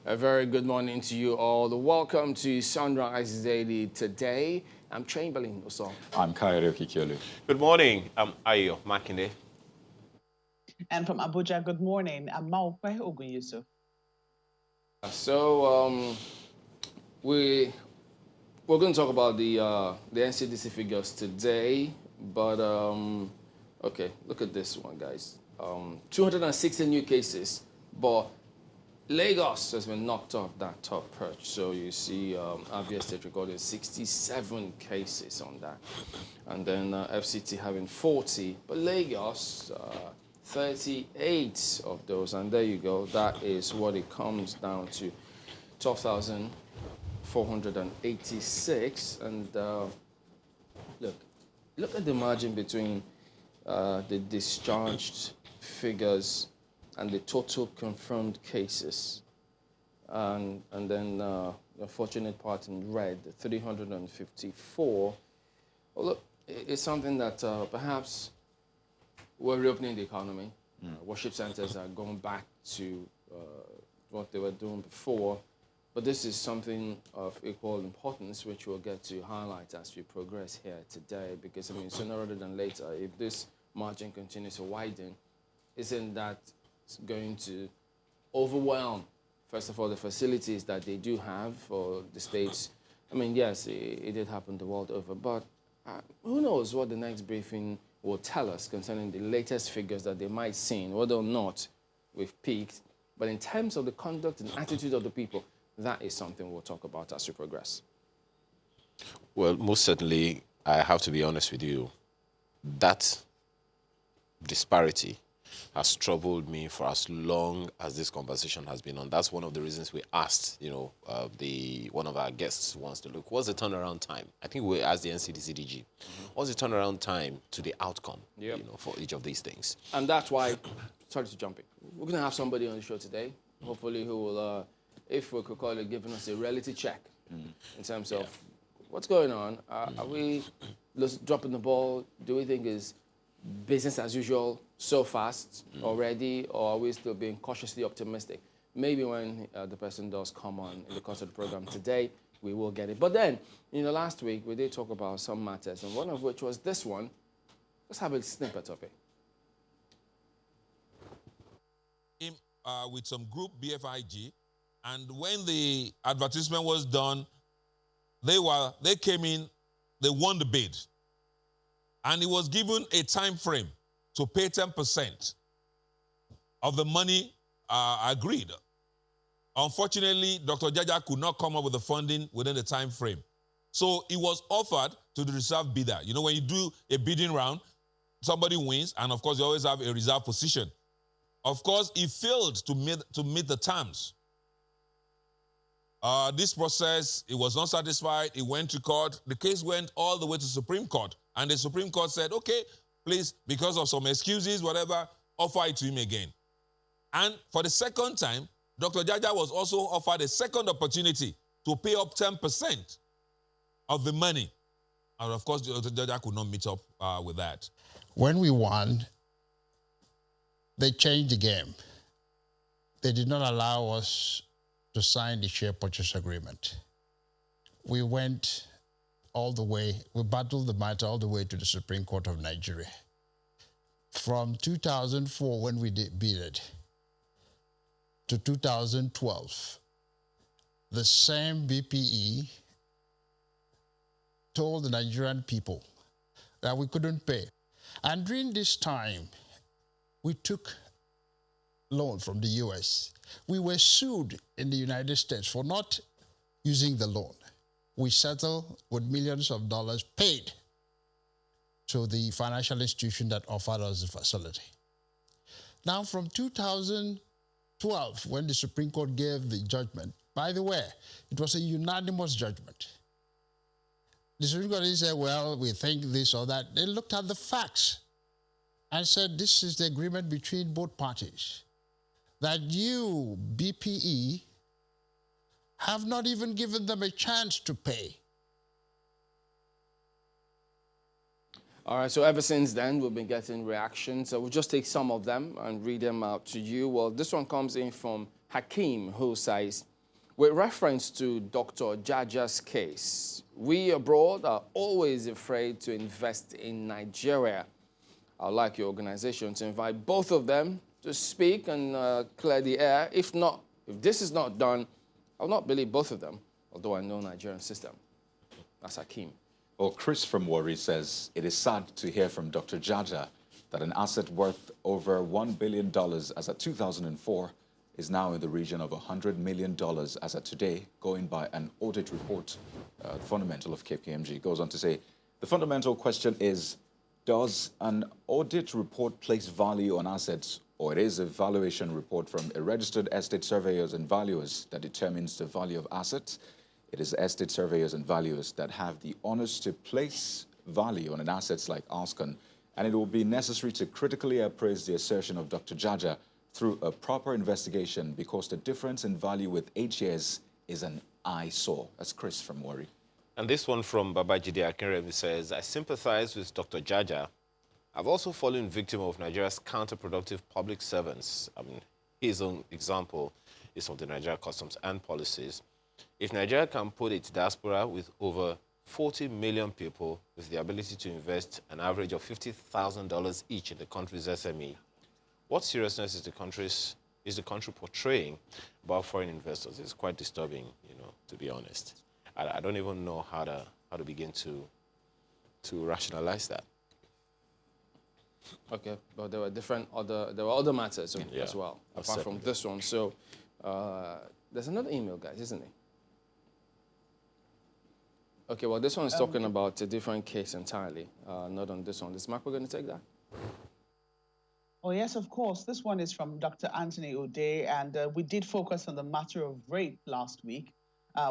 A very good morning to you all. Welcome to Sunrise Daily today. I'm Chamberlain Oso. I'm Kayode Kikiolu. Good morning. I'm Ayo Makinde. And from Abuja, good morning. I'm Maokwe Ogunyusu. So we're going to talk about the NCDC figures today, but okay, look at this one, guys. 260 new cases, but Lagos has been knocked off that top perch. So you see Abia State recorded 67 cases on that. And then FCT having 40, but Lagos, 38 of those. And there you go. That is what it comes down to, 12,486. And look at the margin between the discharged figures and the total confirmed cases. And then the unfortunate part in red, 354. Well, look, it's something that perhaps we're reopening the economy. Worship centers are going back to what they were doing before. But this is something of equal importance, which we'll get to highlight as we progress here today. Because, I mean, sooner rather than later, if this margin continues to widen, isn't that going to overwhelm, first of all, the facilities that they do have for the states? I mean, yes, it did happen the world over, but who knows what the next briefing will tell us concerning the latest figures that they might see, whether or not we've peaked. But in terms of the conduct and attitude of the people, that is something we'll talk about as we progress. Well, most certainly, I have to be honest with you, that disparity has troubled me for as long as this conversation has been on. That's one of the reasons we asked, one of our guests wants to look, what's the turnaround time? I think we asked the NCDC DG, what's the turnaround time to the outcome, for each of these things? And that's why, sorry to jump in, we're going to have somebody on the show today, hopefully who will, if we could call it, giving us a reality check in terms of what's going on. Are we dropping the ball? Do we think is business as usual so fast already, or are we still being cautiously optimistic? Maybe when the person does come on in the course of the program today, we will get it. But then, last week we did talk about some matters, and one of which was this one. Let's have a snippet of it. With some group BFIG, and when the advertisement was done, they came in, they won the bid. And he was given a time frame to pay 10% of the money agreed. Unfortunately, Dr. Jaja could not come up with the funding within the time frame. So it was offered to the reserve bidder. When you do a bidding round, somebody wins, and of course, you always have a reserve position. Of course, he failed to meet the terms. This process, he was not satisfied. He went to court. The case went all the way to Supreme Court. And the Supreme Court said, okay, please, because of some excuses, whatever, offer it to him again. And for the second time, Dr. Jaja was also offered a second opportunity to pay up 10% of the money. And of course, Dr. Jaja could not meet up with that. When we won, they changed the game. They did not allow us to sign the share purchase agreement. We went all the way, we battled the matter all the way to the Supreme Court of Nigeria. From 2004, when we bid, to 2012, the same BPE told the Nigerian people that we couldn't pay. And during this time, we took loan from the US. We were sued in the United States for not using the loan. We settled with millions of dollars paid to the financial institution that offered us the facility. Now, from 2012, when the Supreme Court gave the judgment, by the way, it was a unanimous judgment. The Supreme Court didn't say, well, we think this or that. They looked at the facts and said, this is the agreement between both parties, that you, BPE, have not even given them a chance to pay. All right, so ever since then, we've been getting reactions. So we'll just take some of them and read them out to you. Well, this one comes in from Hakeem, who says, with reference to Dr. Jaja's case, we abroad are always afraid to invest in Nigeria. I'd like your organization to invite both of them to speak and clear the air. If not, if this is not done, I'll not believe both of them, although I know Nigerian system. That's Hakeem. Well, Chris from Warri says, it is sad to hear from Dr. Jaja that an asset worth over $1 billion as at 2004 is now in the region of $100 million as at today, going by an audit report, fundamental of KPMG. Goes on to say, the fundamental question is, does an audit report place value on assets, or it is a valuation report from a registered estate surveyors and valuers that determines the value of assets? It is estate surveyors and valuers that have the honors to place value on an assets like Alscon, and it will be necessary to critically appraise the assertion of Dr. Jaja through a proper investigation, because the difference in value with 8 years is an eyesore. That's Chris from Warri. And this one from Babajide Akinremi says, I sympathize with Dr. Jaja. I've also fallen victim of Nigeria's counterproductive public servants. I mean, his own example is of the Nigeria Customs and Policies. If Nigeria can put its diaspora with over 40 million people with the ability to invest an average of $50,000 each in the country's SME, what seriousness is the country portraying about foreign investors? It's quite disturbing, to be honest. I don't even know how to begin to rationalize that. Okay, but there were other matters as well, apart from this one. So there's another email, guys, isn't it? Okay, well, this one is talking about a different case entirely, not on this one. Is Marco going to take that? Oh, yes, of course. This one is from Dr. Anthony O'Day, and we did focus on the matter of rape last week,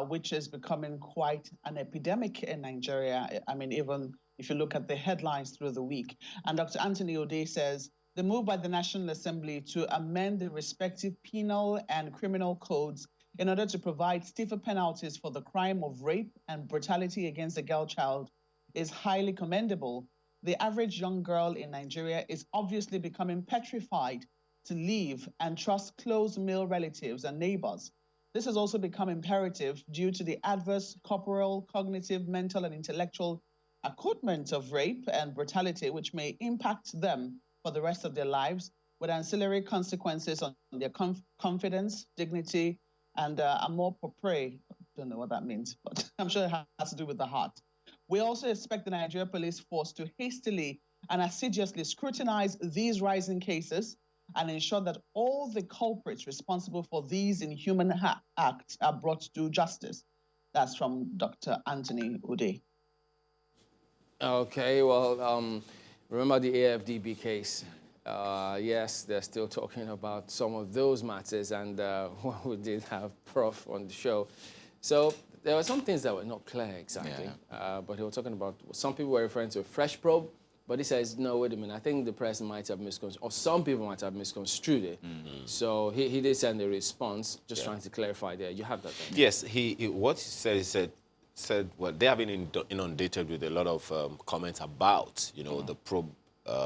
which is becoming quite an epidemic in Nigeria. I mean, even if you look at the headlines through the week. And Dr. Anthony O'Day says, the move by the National Assembly to amend the respective penal and criminal codes in order to provide stiffer penalties for the crime of rape and brutality against a girl child is highly commendable. The average young girl in Nigeria is obviously becoming petrified to leave and trust close male relatives and neighbors. This has also become imperative due to the adverse corporal, cognitive, mental, and intellectual accoutrement of rape and brutality, which may impact them for the rest of their lives, with ancillary consequences on their confidence, dignity, and amour propre. Don't know what that means, but I'm sure it has to do with the heart. We also expect the Nigeria Police Force to hastily and assiduously scrutinize these rising cases and ensure that all the culprits responsible for these inhuman acts are brought to justice. That's from Dr. Anthony O'Day. Okay, well, remember the AFDB case? Yes, they're still talking about some of those matters, and we did have Prof on the show. So there were some things that were not clear exactly, but they were talking about, some people were referring to a fresh probe, but he says, no, wait a minute, I think the person might have misconstrued, or some people might have misconstrued it. So he did send a response, just trying to clarify there. You have that then? Yes, what he said, well, they have been inundated with a lot of comments about, the probe,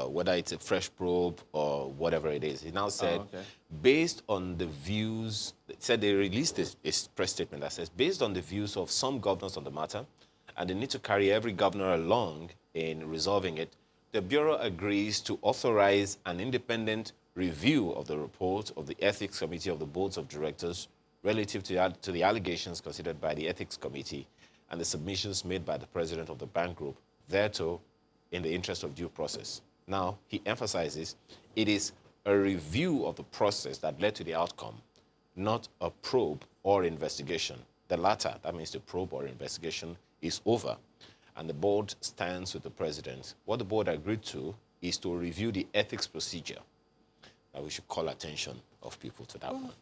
whether it's a fresh probe or whatever it is. He now said, based on the views, said they released a press statement that says, based on the views of some governors on the matter, and they need to carry every governor along in resolving it, the Bureau agrees to authorize an independent review of the report of the Ethics Committee of the Boards of Directors relative to the allegations considered by the Ethics Committee and the submissions made by the President of the bank group, thereto in the interest of due process. Now, he emphasizes it is a review of the process that led to the outcome, not a probe or investigation. The latter, that means the probe or investigation, is over, and the board stands with the president. What the board agreed to is to review the ethics procedure. Now, we should call attention of people to that one.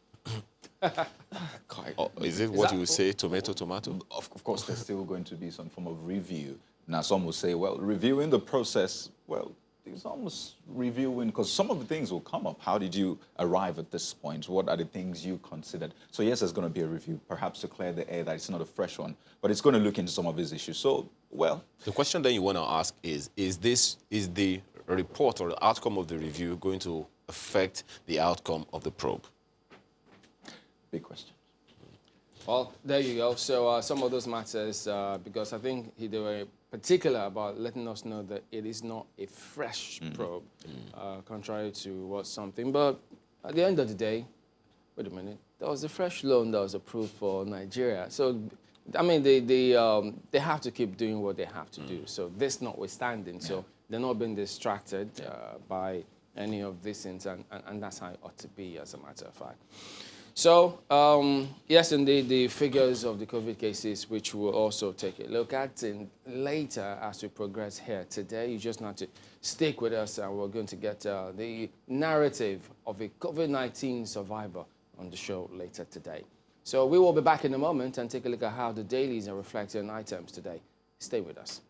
Is it what you would say, tomato, tomato? Of course, there's still going to be some form of review. Now, some will say, well, reviewing the process, well, it's almost reviewing, because some of the things will come up. How did you arrive at this point? What are the things you considered? So yes, there's going to be a review, perhaps to clear the air that it's not a fresh one, but it's going to look into some of these issues. So, well. The question then you want to ask is the report or the outcome of the review going to affect the outcome of the probe? Big question. Well, there you go. So some of those matters, because I think they were particular about letting us know that it is not a fresh probe, contrary to what something. But at the end of the day, wait a minute, there was a fresh loan that was approved for Nigeria. So, I mean, they have to keep doing what they have to do. So this notwithstanding, so they're not being distracted by any of these things, and that's how it ought to be, as a matter of fact. So, yes, indeed, the figures of the COVID cases, which we'll also take a look at later as we progress here today. You just have to stick with us, and we're going to get the narrative of a COVID-19 survivor on the show later today. So we will be back in a moment and take a look at how the dailies are reflecting items today. Stay with us.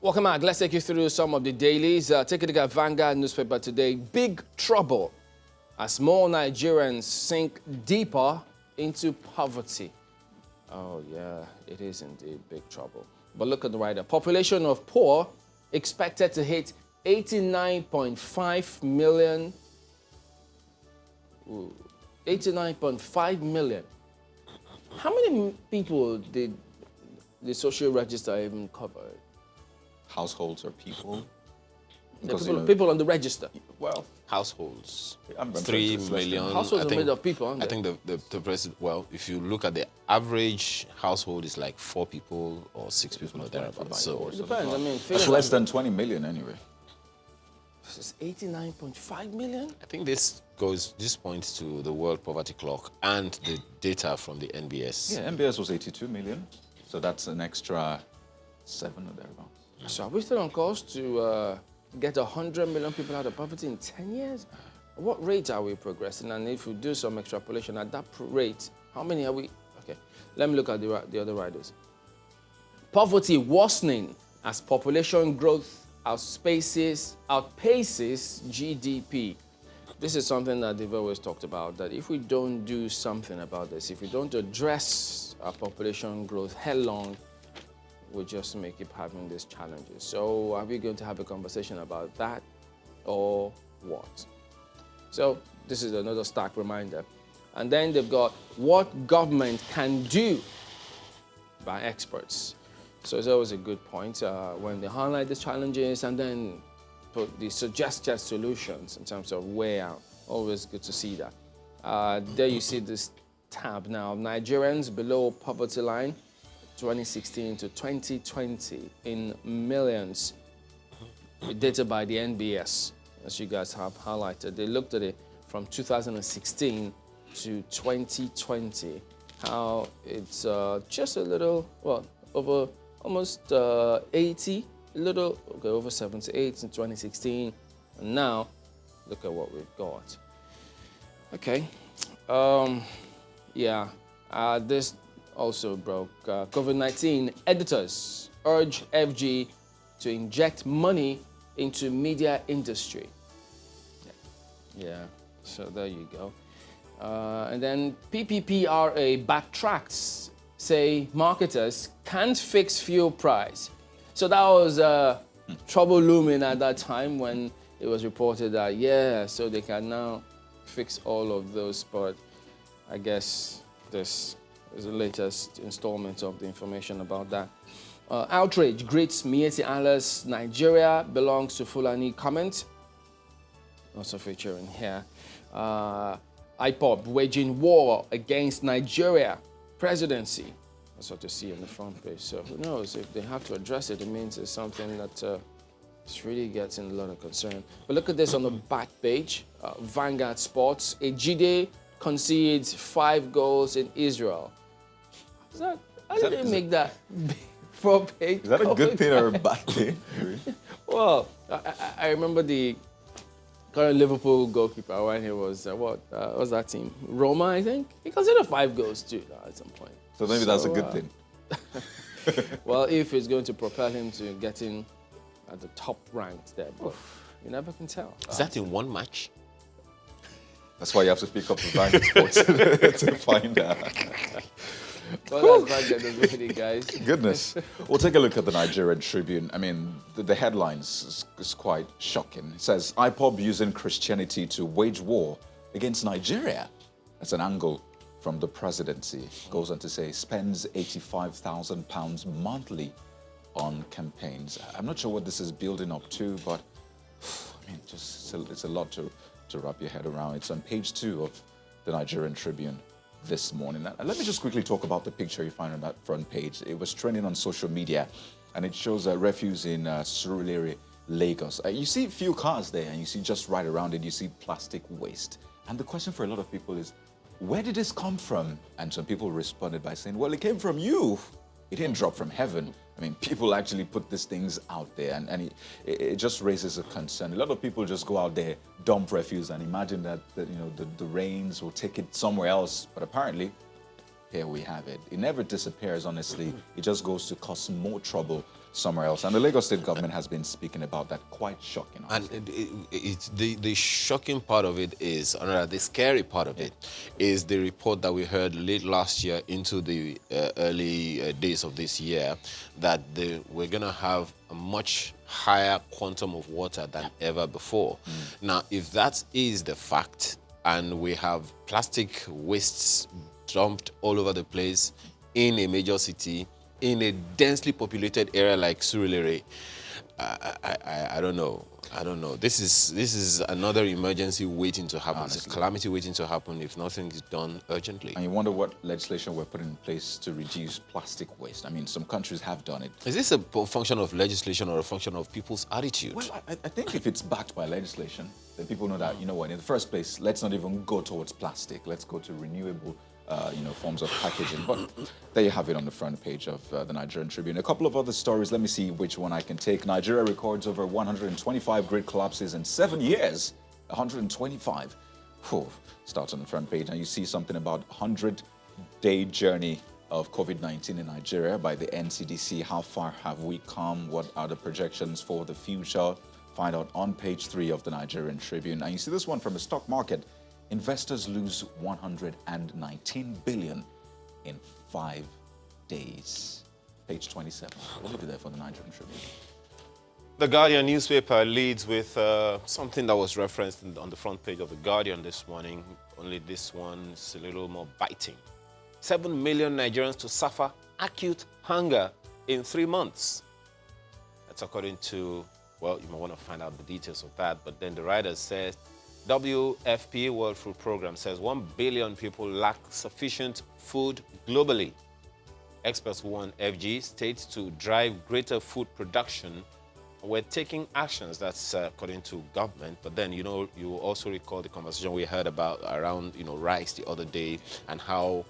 Welcome back. Let's take you through some of the dailies. Take a look at Vanguard newspaper today. Big trouble as more Nigerians sink deeper into poverty. Oh, yeah, it is indeed big trouble. But look at the writer. Population of poor expected to hit 89.5 million. 89.5 million. How many people did the social register even cover? Households or people? People on the register. Well, households. I'm 3 million. Households are made of people, aren't they? I think the president, well, if you look at the average household, is like 4 people or 6 people or thereabouts. So It depends. I mean, it's less than 20 million anyway. It's 89.5 million? I think this points to the World Poverty Clock and the data from the NBS. Yeah, MBS was 82 million. So that's an extra 7 or thereabouts. So are we still on course to get 100 million people out of poverty in 10 years? What rate are we progressing? And if we do some extrapolation at that rate, how many are we? Okay, let me look at the other riders. Poverty worsening as population growth outpaces GDP. This is something that they've always talked about, that if we don't do something about this, if we don't address our population growth headlong, we just may keep having these challenges. So are we going to have a conversation about that or what? So this is another stark reminder. And then they've got what government can do by experts. So it's always a good point when they highlight the challenges and then put the suggested solutions in terms of way out. Always good to see that. There you see this tab now. Nigerians below poverty line, 2016 to 2020 in millions, data by the NBS, as you guys have highlighted. They looked at it from 2016 to 2020, how it's just a little, well, over almost 80, over 78 in 2016, and now look at what we've got. Okay, this also broke. COVID-19 editors urge FG to inject money into media industry. Yeah, so there you go. And then PPPRA backtracks, say marketers can't fix fuel price. So that was trouble looming at that time when it was reported that, yeah, so they can now fix all of those, but I guess this is the latest installment of the information about that. Outrage greets Mieti Allah's Nigeria belongs to Fulani comment. Also featuring here. IPOB waging war against Nigeria presidency. That's what you see on the front page. So who knows, if they have to address it, it means it's something that it's really getting a lot of concern. But look at this on the back page. Vanguard Sports. Ejide concedes 5 goals in Israel. How did they make that front page? Is that a good thing or a bad thing? Well, I remember the current Liverpool goalkeeper when he was, what was that team? Roma, I think? He considered 5 goals too at some point. So maybe that's a good thing. Well, if it's going to propel him to getting at the top ranked there, but you never can tell. Is that in one match? That's why you have to pick up the Vanguard Sports to find out. Well, that's Vanguard, really, guys. Goodness. We'll take a look at the Nigerian Tribune. I mean, the headlines is quite shocking. It says, IPOB using Christianity to wage war against Nigeria. That's an angle from the presidency. Goes on to say, spends £85,000 monthly on campaigns. I'm not sure what this is building up to, but I mean, just it's a lot to wrap your head around. It's on page 2 of the Nigerian Tribune this morning. Now, let me just quickly talk about the picture you find on that front page. It was trending on social media, and it shows a refuse in Surulere, Lagos. You see a few cars there, and you see just right around it, you see plastic waste. And the question for a lot of people is, where did this come from? And some people responded by saying, well, it came from you. It didn't drop from heaven. I mean, people actually put these things out there, and it just raises a concern. A lot of people just go out there, dump refuse, and imagine that the rains will take it somewhere else. But apparently, here we have it. It never disappears, honestly. It just goes to cause more trouble somewhere else. And the Lagos State government has been speaking about that. Quite shocking, honestly. And it's the shocking part of it is, or rather the scary part of it, is the report that we heard late last year into the early days of this year that we're going to have a much higher quantum of water than ever before. Now, if that is the fact, and we have plastic wastes dumped all over the place in a major city, in a densely populated area like Surulere, I don't know. I don't know. This is another emergency waiting to happen. Honestly. It's a calamity waiting to happen if nothing is done urgently. And you wonder what legislation we're putting in place to reduce plastic waste. I mean, some countries have done it. Is this a function of legislation or a function of people's attitude? Well, I think if it's backed by legislation, then people know that, you know what, in the first place, let's not even go towards plastic. Let's go to renewable forms of packaging. But there you have it on the front page of the Nigerian Tribune. A couple of other stories. Let me see which one I can take. Nigeria records over 125 grid collapses in 7 years. 125. Whew. Starts on the front page, and you see something about 100-day journey of COVID-19 in Nigeria by the NCDC. How far have we come? What are the projections for the future? Find out on page 3 of the Nigerian Tribune. And you see this one from the stock market. Investors lose 119 billion in 5 days. Page 27. We'll leave it there for the Nigerian Tribune. The Guardian newspaper leads with something that was referenced on the front page of the Guardian this morning. Only this one's a little more biting. 7 million Nigerians to suffer acute hunger in 3 months. That's according to, well, you might want to find out the details of that, but then the writer says, WFP, World Food Programme, says 1 billion people lack sufficient food globally. Experts warn FG states to drive greater food production. We're taking actions, that's according to government. But then, you also recall the conversation we heard about around, rice the other day, and how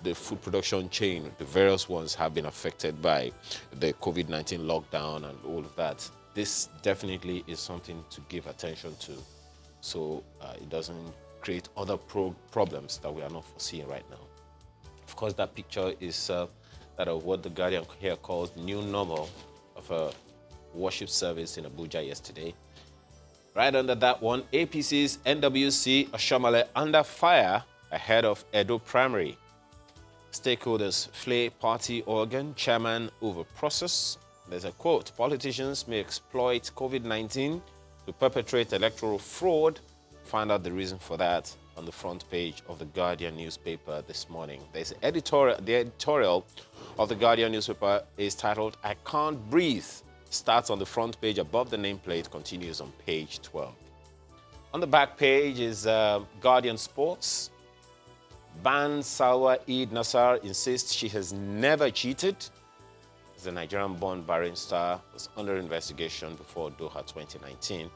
the food production chain, the various ones, have been affected by the COVID-19 lockdown and all of that. This definitely is something to give attention to, so it doesn't create other problems that we are not foreseeing right now. Of course, that picture is that of what the Guardian here calls new normal of a worship service in Abuja yesterday. Right under that one, APC's NWC Oshamale under fire ahead of Edo primary. Stakeholders flay party organ, chairman over process. There's a quote, politicians may exploit COVID-19 to perpetrate electoral fraud. Find out the reason for that on the front page of the Guardian newspaper this morning. There's editorial. The editorial of the Guardian newspaper is titled, "I Can't Breathe." Starts on the front page above the nameplate, continues on page 12. On the back page is Guardian Sports. Ban Salwa Eid Nassar insists she has never cheated. The Nigerian-born barrister was under investigation before Doha 2019.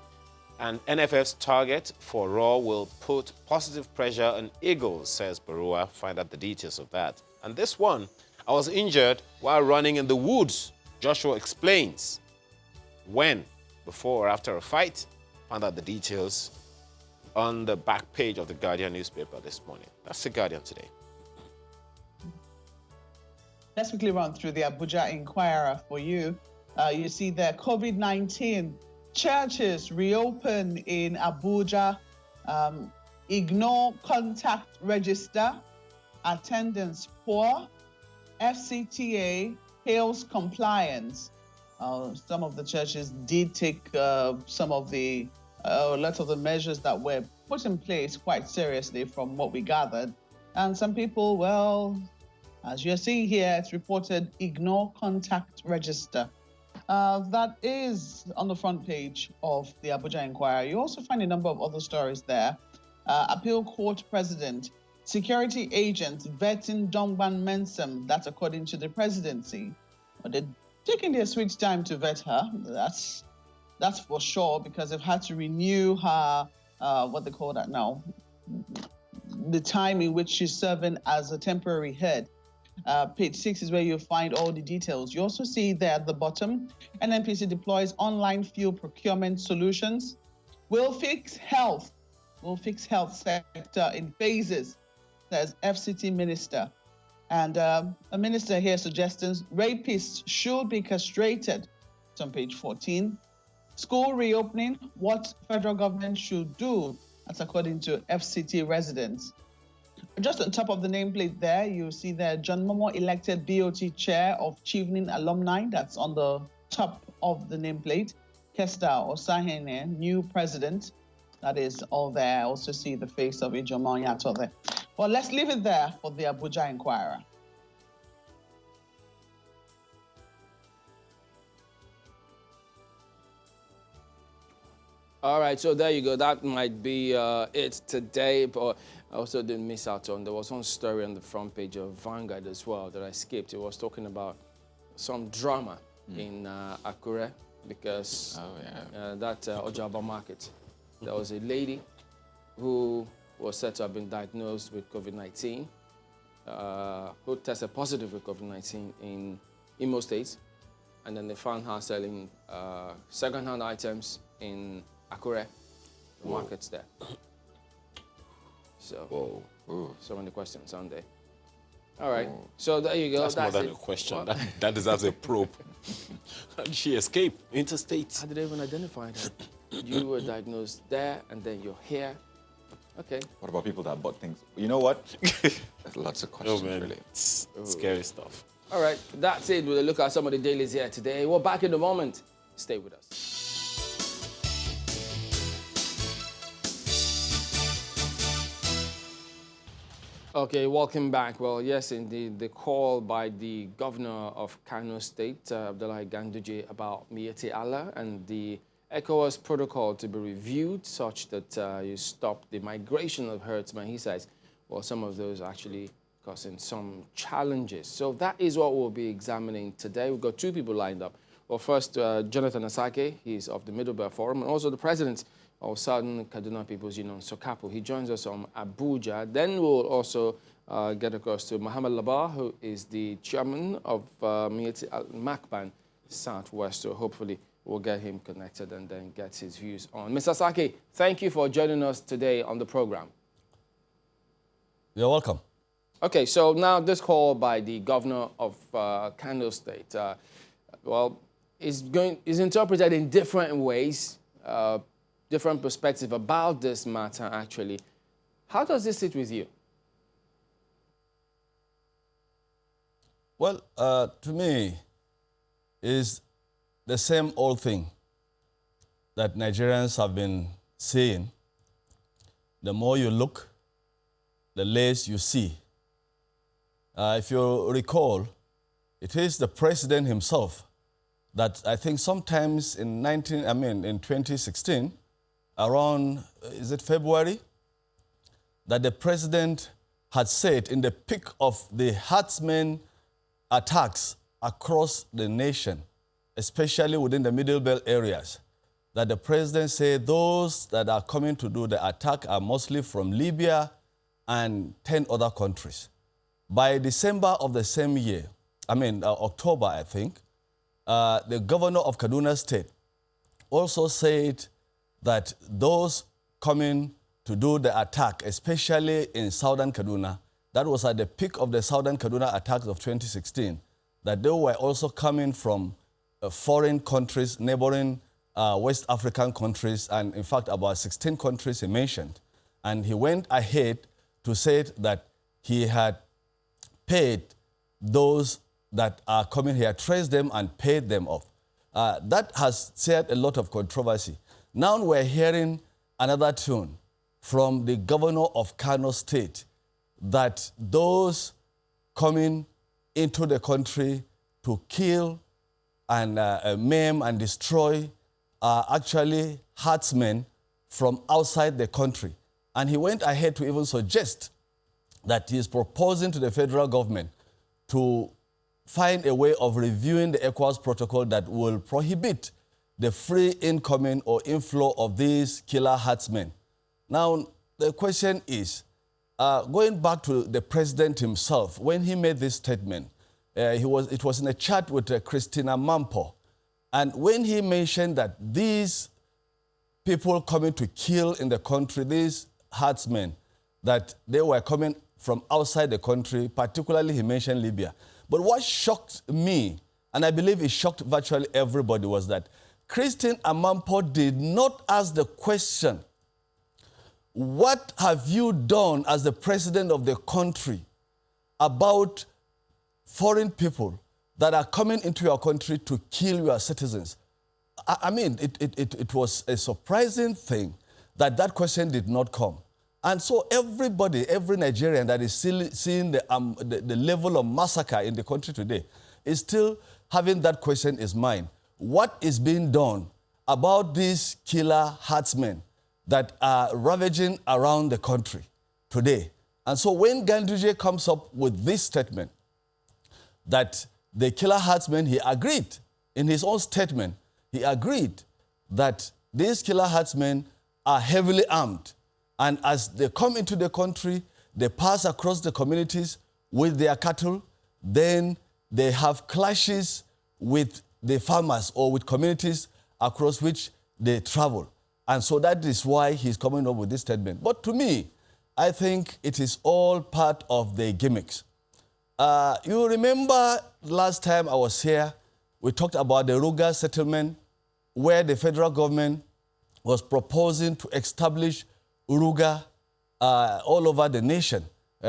And NFF's target for Raw will put positive pressure on Eagles, says Barua. Find out the details of that. And this one, "I was injured while running in the woods." Joshua explains when, before or after a fight. Find out the details on the back page of the Guardian newspaper this morning. That's the Guardian today. Let's quickly run through the Abuja Inquirer for you. You see there, COVID-19, churches reopen in Abuja, ignore contact register, attendance poor, FCTA hails compliance. Some of the churches did take some of the lots of the measures that were put in place quite seriously from what we gathered. And some people, well, as you're seeing here, it's reported ignore contact register. That is on the front page of the Abuja Inquirer. You also find a number of other stories there. Appeal Court President, security agents vetting Dongban Mensem. That's according to the presidency. But they're taking their sweet time to vet her. That's for sure, because they've had to renew her, what they call that now, the time in which she's serving as a temporary head. Page 6 is where you'll find all the details. You also see there at the bottom, NNPC deploys online fuel procurement solutions. We'll fix health sector in phases, says FCT minister. And a minister here suggesting rapists should be castrated. It's on page 14. School reopening, what federal government should do. That's according to FCT residents. Just on top of the nameplate there, you see there John Momo elected BOT chair of Chevening alumni. That's on the top of the nameplate. Kester Osahene, new president. That is all there. Also see the face of Ijeoma Onyato there. Well, let's leave it there for the Abuja Inquirer. All right, so there you go. That might be it today, but I also didn't miss out on, there was one story on the front page of Vanguard as well that I skipped. It was talking about some drama in Akure, because that Ojaba market, there was a lady who was said to have been diagnosed with COVID-19, who tested positive with COVID-19 in Imo State, and then they found her selling second-hand items in Akure, the markets there. So, so many questions on there. All right, so there you go. That's more than a question. That deserves a probe. How did she escape interstate? How did they even identify that? You were diagnosed there, and then you're here. Okay. What about people that bought things? You know what? There's lots of questions, really. It's scary stuff. All right, that's it. We'll look at some of the dailies here today. We're back in a moment. Stay with us. Okay, welcome back. Well, yes, indeed, the call by the governor of Kano State, Abdullahi Ganduje, about Miyetti Allah and the ECOWAS protocol to be reviewed such that you stop the migration of herdsmen, he says, well, some of those actually causing some challenges. So that is what we'll be examining today. We've got two people lined up. Well, first, Jonathan Asake, he's of the Middlebelt Forum, and also the president of Southern Kaduna People's Union, Sokapo. He joins us from Abuja. Then we'll also get across to Muhammad Labar, who is the chairman of Macban Southwest. So hopefully we'll get him connected and then get his views on. Mr. Asake, thank you for joining us today on the program. You're welcome. Okay, so now this call by the governor of Kano State, well, is interpreted in different ways, different perspective about this matter, actually. How does this sit with you? Well, to me, it's the same old thing. that Nigerians have been seeing, the more you look, the less you see. If you recall, it is the president himself that I think sometimes in 2016, around, is it February, that the president had said in the peak of the Herdsmen attacks across the nation, especially within the Middle Belt areas, that the president said those that are coming to do the attack are mostly from Libya and 10 other countries. By December of the same year, October, I think, the governor of Kaduna State also said that those coming to do the attack, especially in southern Kaduna, that was at the peak of the southern Kaduna attacks of 2016, that they were also coming from foreign countries, neighboring West African countries, and in fact about 16 countries he mentioned. And he went ahead to say that he had paid those that are coming here, traced them and paid them off. That has stirred a lot of controversy. Now we're hearing another tune from the governor of Kano State that those coming into the country to kill and maim and destroy are actually herdsmen from outside the country. And he went ahead to even suggest that he is proposing to the federal government to find a way of reviewing the ECOWAS protocol that will prohibit the free incoming or inflow of these killer herdsmen. Now, the question is, going back to the president himself, when he made this statement, it was in a chat with Christina Mampo. And when he mentioned that these people coming to kill in the country, these herdsmen, that they were coming from outside the country, particularly he mentioned Libya. But what shocked me, and I believe it shocked virtually everybody, was that Christine Amampo did not ask the question, what have you done as the president of the country about foreign people that are coming into your country to kill your citizens? It was a surprising thing that that question did not come. And so everybody, every Nigerian that is still seeing the level of massacre in the country today is still having that question in his mind. What is being done about these killer herdsmen that are ravaging around the country today? And so when Ganduje comes up with this statement that the killer herdsmen, he agreed in his own statement, he agreed that these killer herdsmen are heavily armed. And as they come into the country, they pass across the communities with their cattle, then they have clashes with the farmers or with communities across which they travel. And so that is why he's coming up with this statement. But to me, I think it is all part of the gimmicks. You remember last time I was here, we talked about the Ruga settlement, where the federal government was proposing to establish Uruga all over the nation.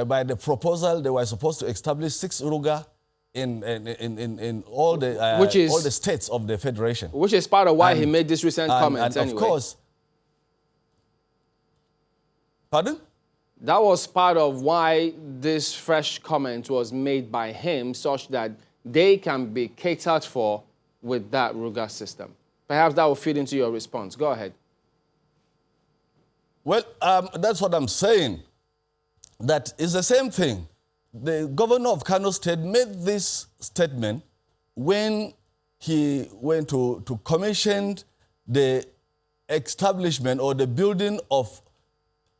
By the proposal, they were supposed to establish 6 Uruga in all the states of the federation. Which is part of why he made this recent comment anyway. Of course. Pardon? That was part of why this fresh comment was made by him, such that they can be catered for with that Ruga system. Perhaps that will feed into your response. Go ahead. Well, that's what I'm saying. That is the same thing. The governor of Kano State made this statement when he went to commission the establishment or the building of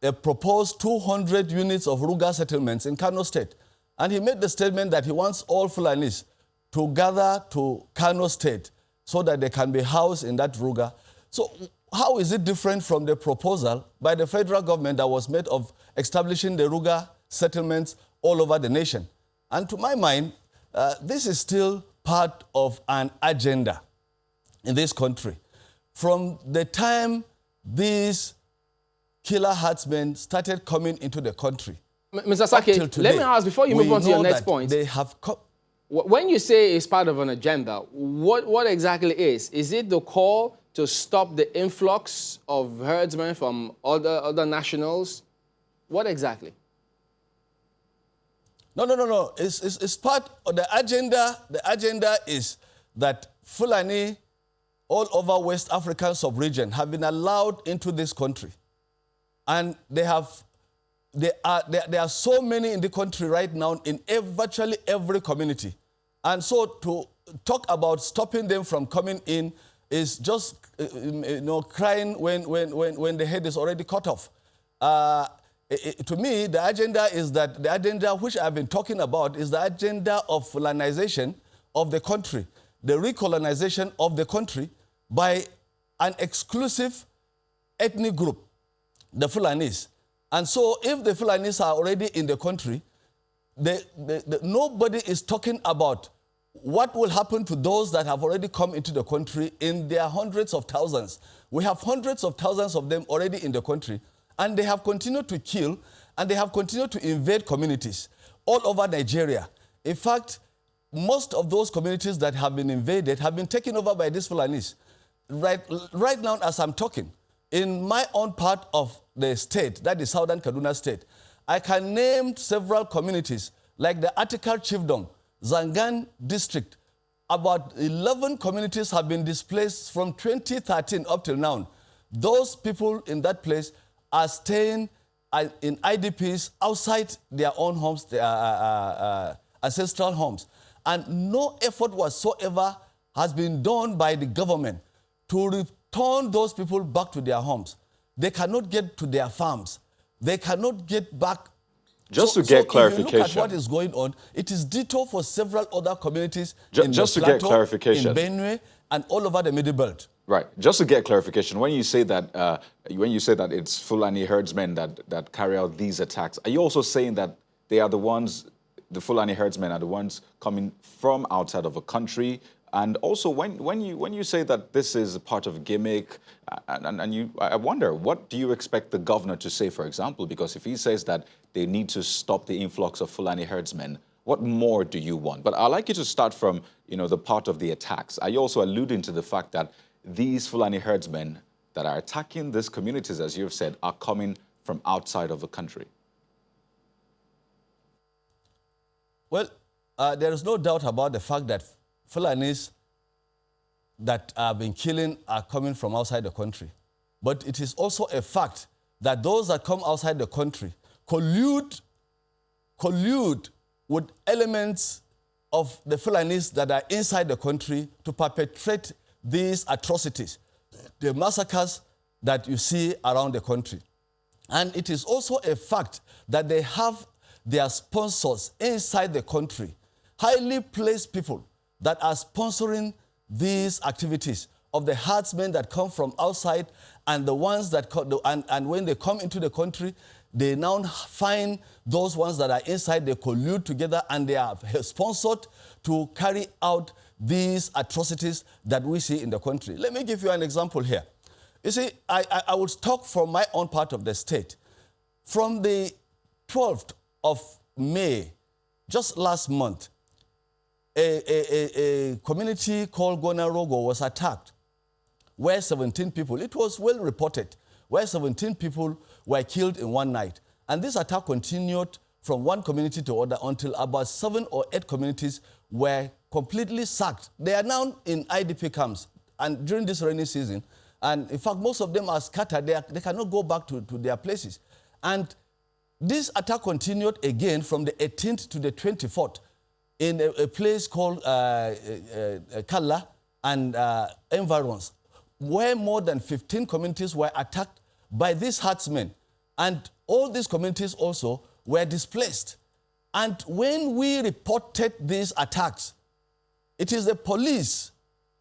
a proposed 200 units of Ruga settlements in Kano State. And he made the statement that he wants all Fulanis to gather to Kano State so that they can be housed in that Ruga. So how is it different from the proposal by the federal government that was made of establishing the Ruga settlements all over the nation? And to my mind, this is still part of an agenda in this country. From the time these killer herdsmen started coming into the country, Mr. Sake, let me ask, before you move on to your next point, they have when you say it's part of an agenda, what exactly is? Is it the call to stop the influx of herdsmen from other nationals? What exactly? No. It's part of the agenda. The agenda is that Fulani all over West African sub-region have been allowed into this country. And there are so many in the country right now in virtually every community. And so to talk about stopping them from coming in is just crying when the head is already cut off. To me, the agenda is that the agenda which I've been talking about is the agenda of Fulanization of the country, the recolonization of the country by an exclusive ethnic group, the Fulanis. And so if the Fulanis are already in the country, nobody is talking about what will happen to those that have already come into the country in their hundreds of thousands. We have hundreds of thousands of them already in the country, and they have continued to kill, and they have continued to invade communities all over Nigeria. In fact, most of those communities that have been invaded have been taken over by these Fulanis. Right now, as I'm talking, in my own part of the state, that is Southern Kaduna State, I can name several communities like the Atikar Chiefdom, Zangan District. About 11 communities have been displaced from 2013 up till now. Those people in that place are staying in IDPs outside their own homes, their ancestral homes. And no effort whatsoever has been done by the government to return those people back to their homes. They cannot get to their farms. They cannot get back. Just to get clarification. If you look at what is going on, it is ditto for several other communities just to get clarification. in Benue, and all over the Middle Belt. Right. Just to get clarification, when you say that it's Fulani herdsmen that carry out these attacks, are you also saying that they are the ones, the Fulani herdsmen are the ones coming from outside of a country? And also, when you say that this is a part of a gimmick, I wonder, what do you expect the governor to say, for example? Because if he says that they need to stop the influx of Fulani herdsmen, what more do you want? But I'd like you to start from, the part of the attacks. Are you also alluding to the fact that these Fulani herdsmen that are attacking these communities, as you've said, are coming from outside of the country? Well, there is no doubt about the fact that Fulanis that have been killing are coming from outside the country. But it is also a fact that those that come outside the country collude with elements of the Fulanis that are inside the country to perpetrate these atrocities, the massacres that you see around the country. And it is also a fact that they have their sponsors inside the country, highly placed people that are sponsoring these activities of the herdsmen that come from outside, and the ones that and when they come into the country, they now find those ones that are inside, they collude together, and they are sponsored to carry out these atrocities that we see in the country. Let me give you an example here. You see, I will talk from my own part of the state. From the 12th of May, just last month, a community called Gonarogo was attacked, where 17 people, it was well reported, where 17 people were killed in one night. And this attack continued from one community to another until about 7 or 8 communities were completely sacked. They are now in IDP camps, and during this rainy season, and in fact, most of them are scattered. They cannot go back to their places. And this attack continued again from the 18th to the 24th in a place called Kalla and environs, where more than 15 communities were attacked by these herdsmen. And all these communities also were displaced. And when we reported these attacks, it is the police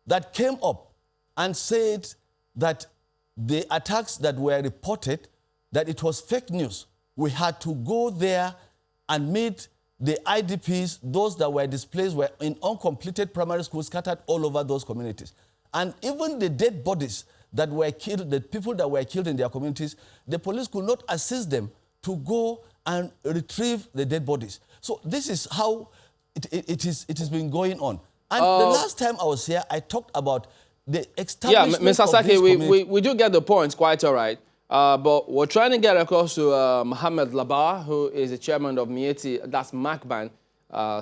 that came up and said that the attacks that were reported, that it was fake news. We had to go there and meet the IDPs, those that were displaced were in uncompleted primary schools scattered all over those communities. And even the dead bodies that were killed, the people that were killed in their communities, the police could not assist them to go and retrieve the dead bodies. So this is how it has been going on. And the last time I was here, I talked about the establishment Mr. of Saki, this community. we do get the point, quite all right. But we're trying to get across to Mohammed Labar, who is the chairman of Mieti, that's Macban,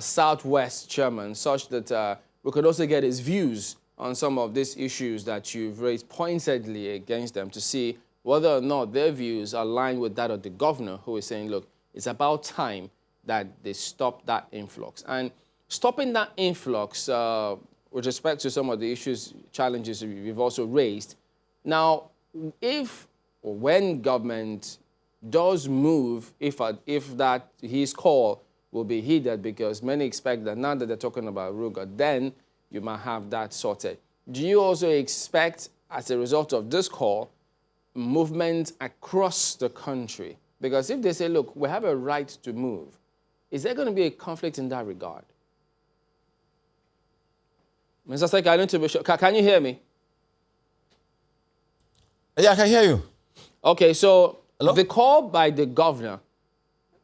Southwest chairman, such that we could also get his views on some of these issues that you've raised pointedly against them, to see whether or not their views align with that of the governor, who is saying, look, it's about time that they stop that influx. And stopping that influx, with respect to some of the issues, challenges we've also raised, now, if or when government does move, if that his call will be heeded, because many expect that now that they're talking about Ruga, then you might have that sorted. Do you also expect, as a result of this call, movement across the country? Because if they say, look, we have a right to move, is there going to be a conflict in that regard? Mr. Seki, I need to be sure. Can you hear me? Yeah, I can hear you. Okay, so Hello? the call by the governor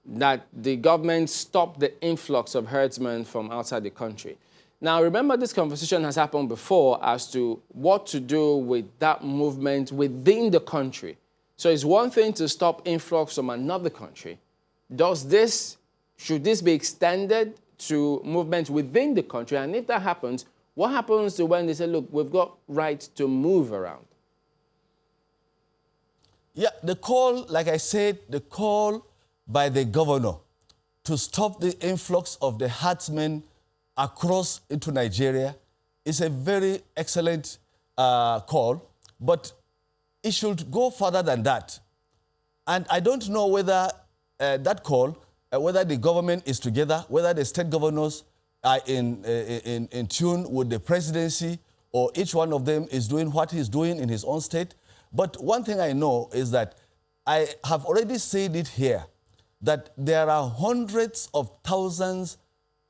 that the government stop the influx of herdsmen from outside the country. Now, remember, this conversation has happened before as to what to do with that movement within the country. So it's one thing to stop influx from another country. Should this be extended to movement within the country? And if that happens, what happens to when they say, look, we've got right to move around? Yeah, the call, like I said, the call by the governor to stop the influx of the herdsmen across into Nigeria is a very excellent call, but it should go further than that. And I don't know whether that call, whether the government is together, whether the state governors are in tune with the presidency, or each one of them is doing what he's doing in his own state. But one thing I know is that I have already said it here, that there are hundreds of thousands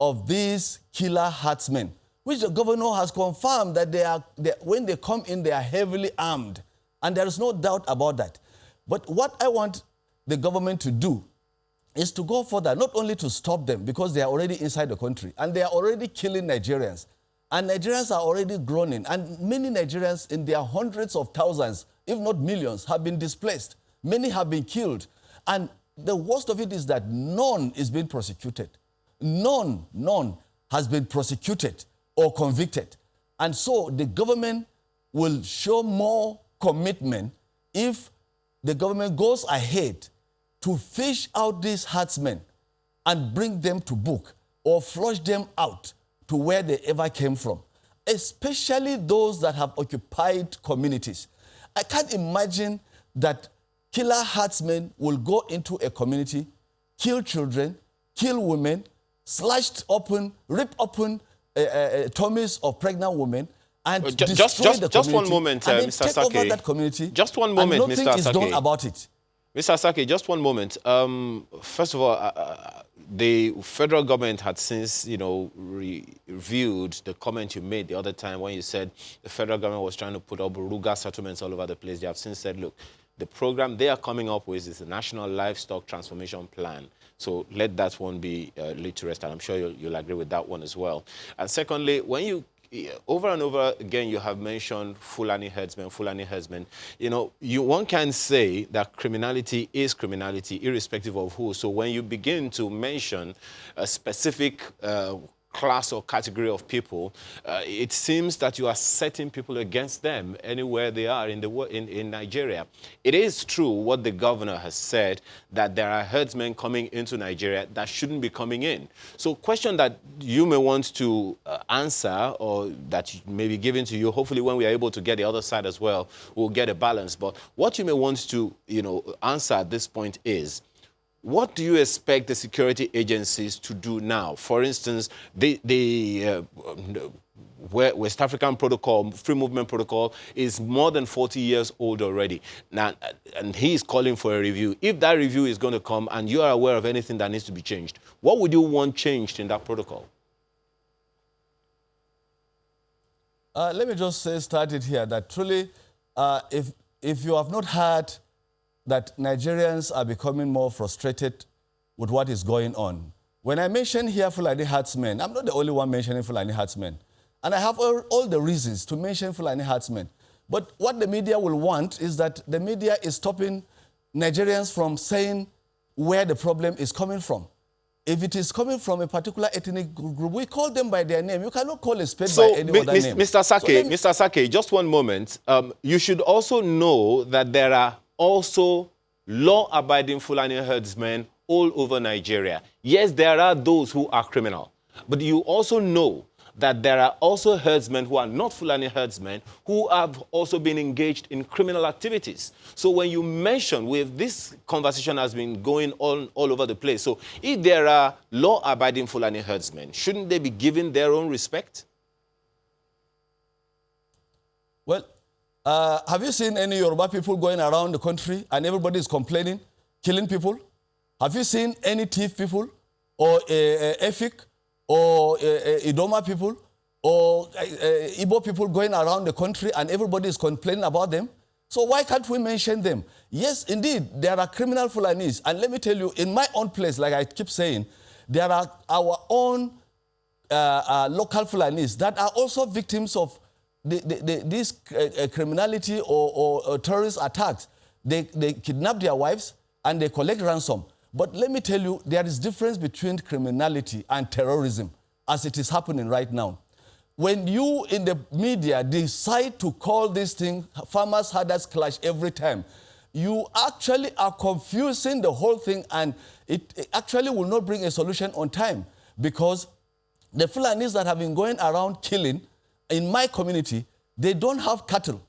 of these killer herdsmen, which the governor has confirmed that when they come in, they are heavily armed. And there is no doubt about that. But what I want the government to do is to go further, not only to stop them, because they are already inside the country, and they are already killing Nigerians. And Nigerians are already groaning. And many Nigerians, in their hundreds of thousands, if not millions, have been displaced. Many have been killed. And the worst of it is that none is being prosecuted. None has been prosecuted or convicted. And so the government will show more commitment if the government goes ahead to fish out these herdsmen and bring them to book or flush them out to where they ever came from, especially those that have occupied communities. I can't imagine that killer herdsmen will go into a community, kill children, kill women, slashed open, rip open tummies of pregnant women, and destroy the community. Just one moment, and then Mr. take over Saki. that community. Just one moment, and nothing Mr. is Saki. done about it. Mr. Saki, just one moment. First of all, the federal government had since, reviewed the comment you made the other time when you said the federal government was trying to put up Ruga settlements all over the place. They have since said, look, the program they are coming up with is the National Livestock Transformation Plan. So let that one be laid to rest, and I'm sure you'll agree with that one as well. And secondly, when you over and over again, you have mentioned Fulani herdsmen. One can say that criminality is criminality, irrespective of who. So when you begin to mention a specific class or category of people, it seems that you are setting people against them anywhere they are in Nigeria. It is true what the governor has said, that there are herdsmen coming into Nigeria that shouldn't be coming in. So question that you may want to answer, or that may be given to you, hopefully when we are able to get the other side as well, we'll get a balance. But what you may want to answer at this point is, what do you expect the security agencies to do now? For instance, the West African Protocol, Free Movement Protocol, is more than 40 years old already. Now, and he is calling for a review. If that review is going to come and you are aware of anything that needs to be changed, what would you want changed in that protocol? Let me just start it here, that truly, if you have not heard that Nigerians are becoming more frustrated with what is going on. When I mention here Fulani herdsmen, I'm not the only one mentioning Fulani herdsmen. And I have all the reasons to mention Fulani herdsmen. But what the media will want is that the media is stopping Nigerians from saying where the problem is coming from. If it is coming from a particular ethnic group, we call them by their name. You cannot call a spade by any other name. Mr. Sake, just one moment. You should also know that there are also law-abiding Fulani herdsmen all over Nigeria. Yes, there are those who are criminal, but you also know that there are also herdsmen who are not Fulani herdsmen who have also been engaged in criminal activities. So when you mention, this conversation has been going on all over the place. So if there are law-abiding Fulani herdsmen, shouldn't they be given their own respect? Well, have you seen any Yoruba people going around the country and everybody is complaining, killing people? Have you seen any thief people or Efik or Idoma people or Igbo people going around the country and everybody is complaining about them? So why can't we mention them? Yes, indeed, there are criminal Fulanis. And let me tell you, in my own place, like I keep saying, there are our own local Fulanis that are also victims of this criminality or terrorist attacks. They kidnap their wives and they collect ransom. But let me tell you, there is difference between criminality and terrorism as it is happening right now. When you in the media decide to call this thing farmers herders clash every time, you actually are confusing the whole thing, and it actually will not bring a solution on time, because the Fulanis that have been going around killing in my community, they don't have cattle.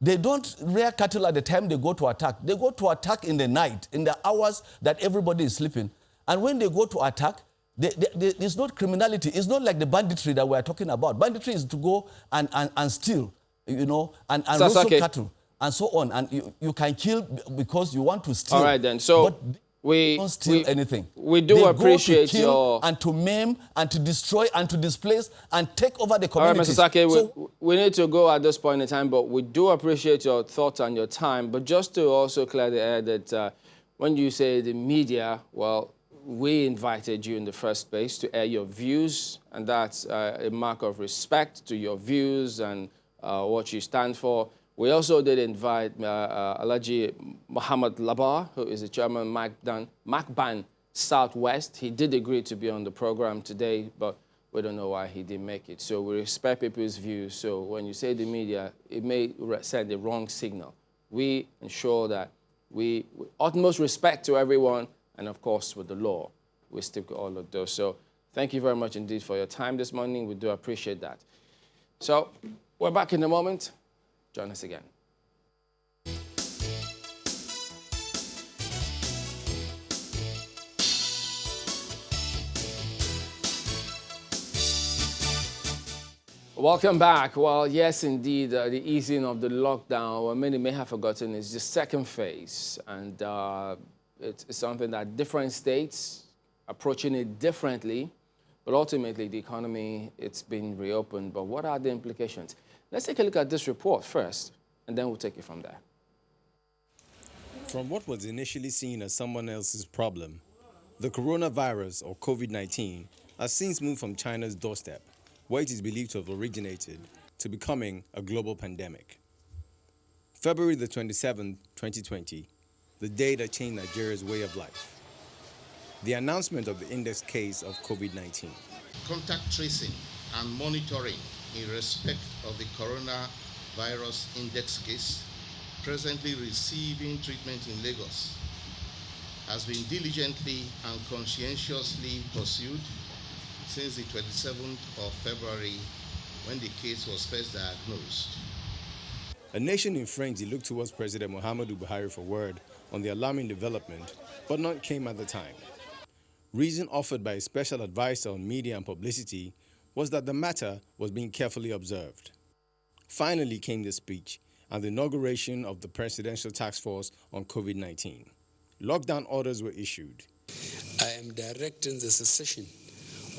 They don't rear cattle at the time they go to attack. They go to attack in the night, in the hours that everybody is sleeping. And when they go to attack, it's not criminality. It's not like the banditry that we are talking about. Banditry is to go and steal, you know, and also cattle and so on. And you can kill because you want to steal. All right, then. So but we don't steal anything. We do appreciate to kill and to maim and to destroy and to displace and take over the communities. All right, Mr. Sake, we need to go at this point in time, but we do appreciate your thoughts and your time. But just to also clear the air that when you say the media, well, we invited you in the first place to air your views, and that's a mark of respect to your views and what you stand for. We also did invite Alhaji Muhammad Labar, who is the chairman of Macban Southwest. He did agree to be on the program today, but we don't know why he didn't make it. So we respect people's views. So when you say the media, it may send the wrong signal. We ensure that we utmost respect to everyone, and of course with the law, we stick to all of those. So thank you very much indeed for your time this morning. We do appreciate that. So we're back in a moment. Join us again. Welcome back. Well, yes, indeed, the easing of the lockdown, what many may have forgotten, is the second phase. And it's something that different states approaching it differently. But ultimately, the economy, it's been reopened. But what are the implications? Let's take a look at this report first, and then we'll take it from there. From what was initially seen as someone else's problem, the coronavirus, or COVID-19, has since moved from China's doorstep, where it is believed to have originated, to becoming a global pandemic. February the 27th, 2020, the day that changed Nigeria's way of life. The announcement of the index case of COVID-19. Contact tracing and monitoring in respect of the coronavirus index case presently receiving treatment in Lagos has been diligently and conscientiously pursued since the 27th of February, when the case was first diagnosed. A nation in frenzy looked towards President Muhammadu Buhari for word on the alarming development, but none came at the time. Reason offered by a special advisor on media and publicity was that the matter was being carefully observed. Finally came the speech and the inauguration of the Presidential Task Force on COVID-19. Lockdown orders were issued. I am directing the cessation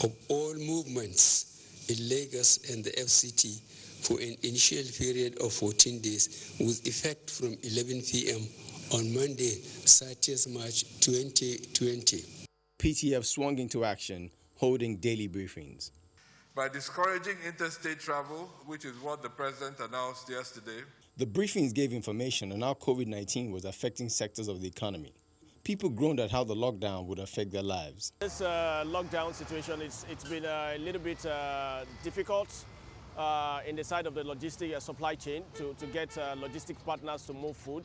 of all movements in Lagos and the FCT for an initial period of 14 days with effect from 11 p.m. on Monday, 30th March 2020. PTF swung into action, holding daily briefings. by discouraging interstate travel, which is what the president announced yesterday. The briefings gave information on how COVID-19 was affecting sectors of the economy. People groaned at how the lockdown would affect their lives. This lockdown situation, it's been a little bit difficult in the side of the logistic supply chain to get logistics partners to move food.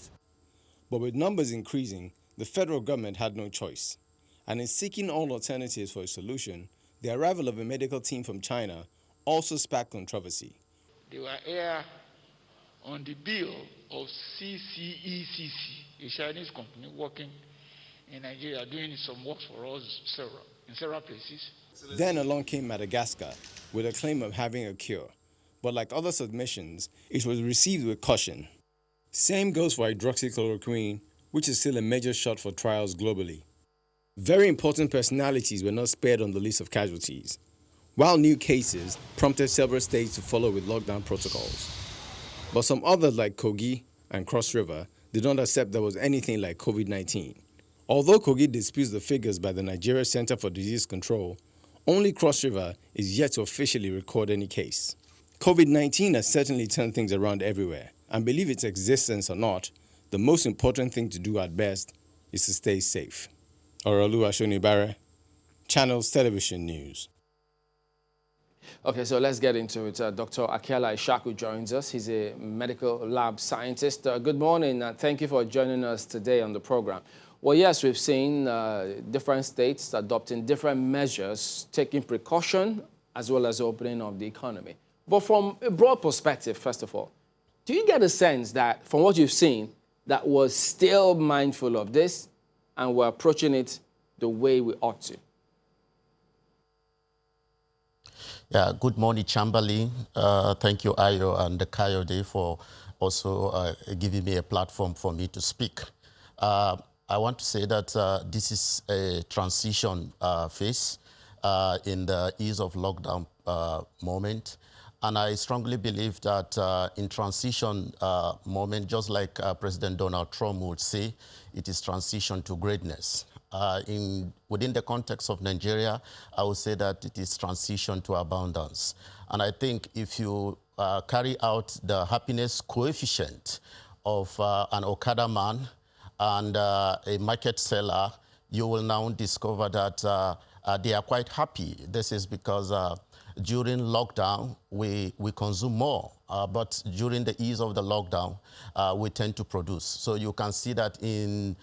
But with numbers increasing, the federal government had no choice. And in seeking all alternatives for a solution, the arrival of a medical team from China also sparked controversy. They were here on the bill of CCECC, a Chinese company working in Nigeria, doing some work for us in several places. Then along came Madagascar with a claim of having a cure. But like other submissions, it was received with caution. Same goes for hydroxychloroquine, which is still a major shot for trials globally. Very important personalities were not spared on the list of casualties, while new cases prompted several states to follow with lockdown protocols. But some others like Kogi and Cross River did not accept there was anything like COVID-19. Although Kogi disputes the figures by the Nigeria Center for Disease Control, only Cross River is yet to officially record any case. COVID-19 has certainly turned things around everywhere, and believe its existence or not, the most important thing to do at best is to stay safe. Oralu Ashonibare, Channels Television News. Okay, so let's get into it. Dr. Akiala Ishaku joins us. He's a medical lab scientist. Good morning, and thank you for joining us today on the program. Well, yes, we've seen different states adopting different measures, taking precaution, as well as opening of the economy. But from a broad perspective, first of all, do you get a sense that, from what you've seen, that we're still mindful of this and we're approaching it the way we ought to? Yeah, good morning, Chamberlain. Thank you, Ayo and Kayode, for also giving me a platform for me to speak. I want to say that this is a transition phase in the ease of lockdown moment. And I strongly believe that in transition moment, just like President Donald Trump would say, it is transition to greatness. Within the context of Nigeria, I would say that it is transition to abundance. And I think if you carry out the happiness coefficient of an Okada man and a market seller, you will now discover that they are quite happy. This is because during lockdown, we consume more, but during the ease of the lockdown, we tend to produce. So you can see that in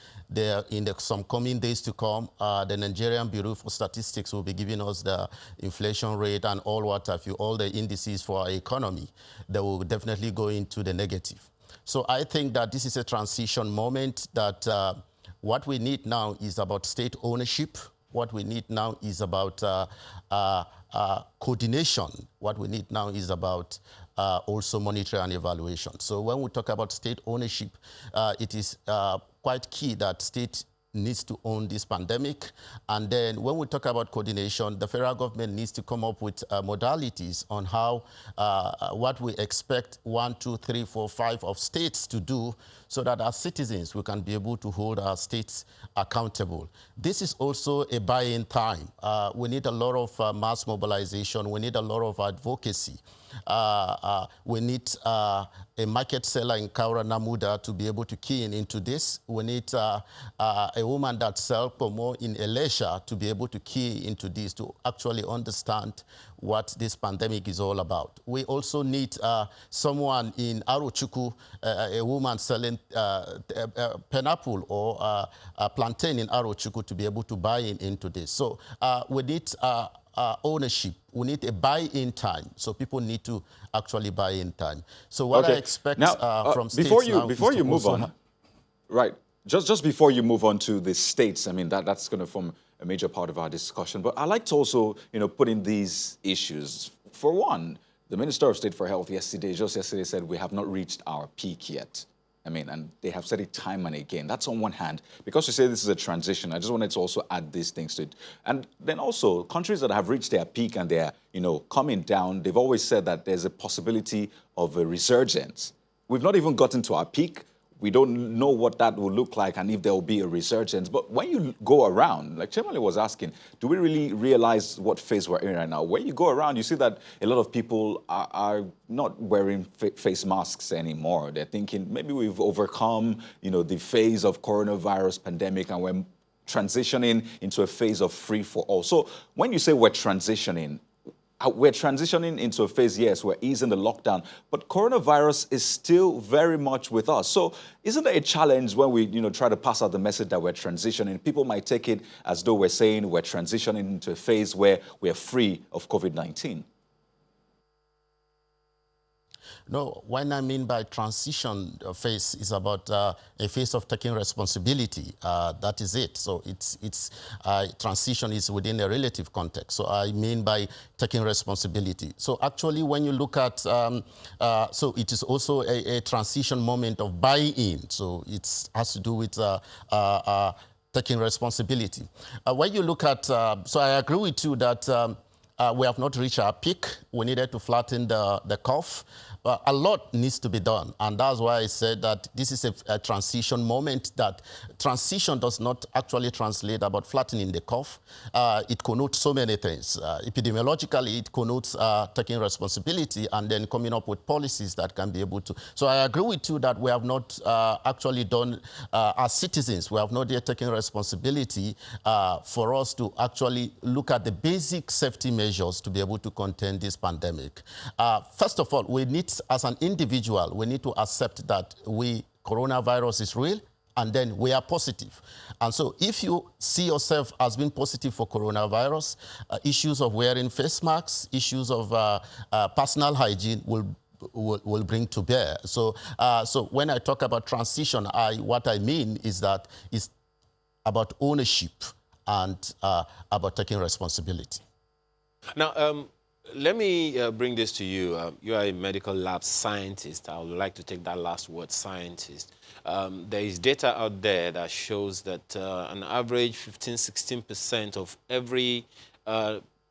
some coming days to come, the Nigerian Bureau for Statistics will be giving us the inflation rate and all the indices for our economy. They will definitely go into the negative. So I think that this is a transition moment, that what we need now is about state ownership. What we need now is about coordination. What we need now is about also monitoring and evaluation. So when we talk about state ownership, it is quite key that state needs to own this pandemic. And then when we talk about coordination, the federal government needs to come up with modalities on how, what we expect 1, 2, 3, 4, 5 of states to do, so that as citizens, we can be able to hold our states accountable. This is also a buy-in time. We need a lot of mass mobilization. We need a lot of advocacy. We need a market seller in Kaura Namuda to be able to key into this. We need a woman that sells Pomo in Elisha to be able to key into this, to actually understand what this pandemic is all about. We also need someone in Arochukwu, a woman selling pineapple or plantain in Arochukwu, to be able to buy into this. So we need ownership. We need a buy-in time. So people need to actually buy in time. So what I expect now, from states before you move on, right? Just before you move on to the states, I mean that's going to form a major part of our discussion. But I'd like to also, put in these issues. For one, the Minister of State for Health just yesterday said we have not reached our peak yet. I mean, and they have said it time and again. That's on one hand. Because you say this is a transition, I just wanted to also add these things to it. And then also, countries that have reached their peak and they're, coming down, they've always said that there's a possibility of a resurgence. We've not even gotten to our peak. we don't know what that will look like and if there will be a resurgence. But when you go around, like Chemale was asking, do we really realize what phase we're in right now? When you go around, you see that a lot of people are not wearing face masks anymore. They're thinking maybe we've overcome, the phase of coronavirus pandemic and we're transitioning into a phase of free for all. So when you say we're transitioning into a phase, yes, we're easing the lockdown, but coronavirus is still very much with us. So isn't there a challenge when we, try to pass out the message that we're transitioning? People might take it as though we're saying we're transitioning into a phase where we're free of COVID-19. No, when I mean by transition phase is about a phase of taking responsibility. That is it. So it's transition is within a relative context. So I mean by taking responsibility. So actually, when you look at, so it is also a transition moment of buy-in. So it has to do with taking responsibility. When you look at, so I agree with you that we have not reached our peak. We needed to flatten the curve. A lot needs to be done, and that's why I said that this is a transition moment. That transition does not actually translate about flattening the curve. It connotes so many things. Epidemiologically, it connotes taking responsibility and then coming up with policies that can be able to. So I agree with you that we have not actually done, as citizens, we have not yet taken responsibility for us to actually look at the basic safety measures to be able to contain this pandemic. First of all, we need, as an individual, we need to accept that coronavirus is real, and then we are positive. And so if you see yourself as being positive for coronavirus, issues of wearing face masks, issues of personal hygiene will bring to bear. So, so when I talk about transition, what I mean is that it's about ownership and about taking responsibility. Now, let me bring this to you. You are a medical lab scientist. I would like to take that last word, scientist. There is data out there that shows that an average 15–16% of every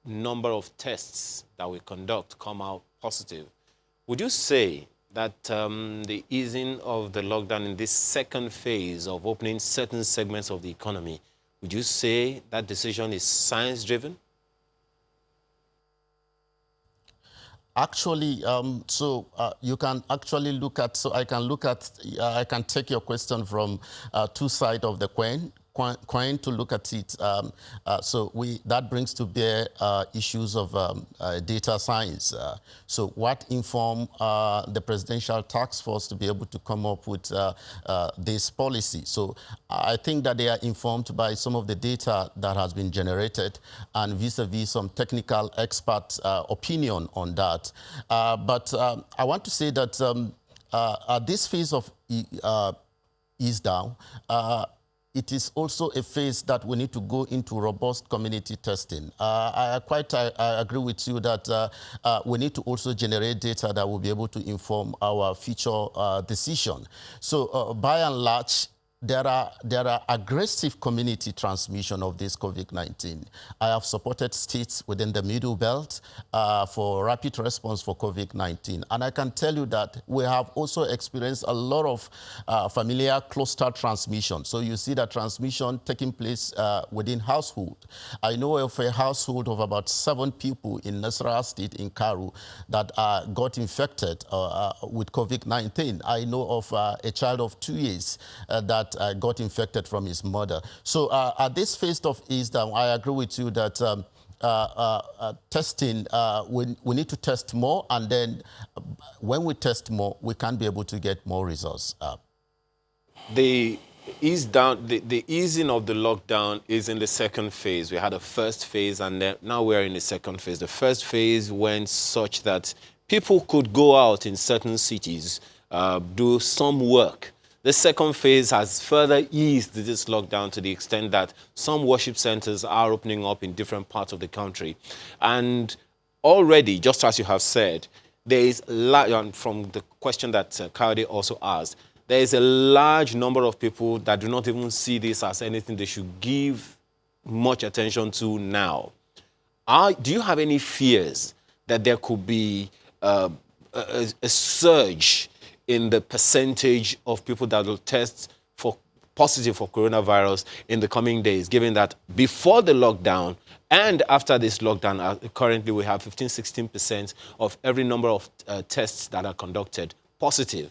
number of tests that we conduct come out positive. Would you say that the easing of the lockdown in this second phase of opening certain segments of the economy, would you say that decision is science-driven? Actually, you can actually look at, so I can take your question from two sides of the coin to look at it. That brings to bear issues of data science. So what informed the Presidential Task Force to be able to come up with this policy? So I think that they are informed by some of the data that has been generated and vis-a-vis some technical expert opinion on that. But I want to say that at this phase of ease down, it is also a phase that we need to go into robust community testing. I agree with you that we need to also generate data that will be able to inform our future decision. So by and large, there are aggressive community transmission of this COVID-19. I have supported states within the Middle Belt for rapid response for COVID-19. And I can tell you that we have also experienced a lot of familiar cluster transmission. So you see that transmission taking place within household. I know of a household of about 7 people in Nasarawa State in Karu that got infected with COVID-19. I know of a child of 2 years that got infected from his mother. So at this phase of ease down, I agree with you that testing, we need to test more, and then when we test more, we can be able to get more results. The easing of the lockdown is in the second phase. We had a first phase, and then now we're in the second phase. The first phase went such that people could go out in certain cities, do some work. The second phase has further eased this lockdown to the extent that some worship centers are opening up in different parts of the country. And already, just as you have said, there is, from the question that Kayode also asked, there is a large number of people that do not even see this as anything they should give much attention to now. Do you have any fears that there could be a surge in the percentage of people that will test for positive for coronavirus in the coming days, given that before the lockdown and after this lockdown, currently we have 15–16% of every number of tests that are conducted positive.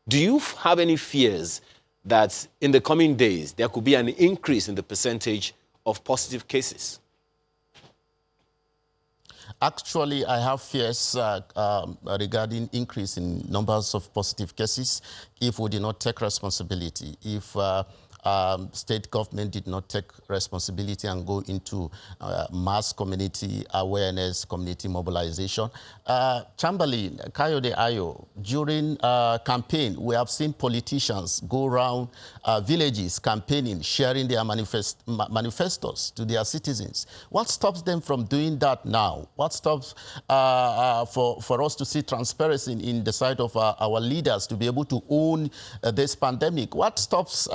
Do you have any fears that in the coming days there could be an increase in the percentage of positive cases? Actually, I have fears regarding increase in numbers of positive cases if we did not take responsibility. If state government did not take responsibility and go into mass community awareness, community mobilization. Chamberlain, Kayode Ayo, during campaign, we have seen politicians go around villages campaigning, sharing their manifestos to their citizens. What stops them from doing that now? What stops for us to see transparency in the side of our leaders to be able to own this pandemic? What stops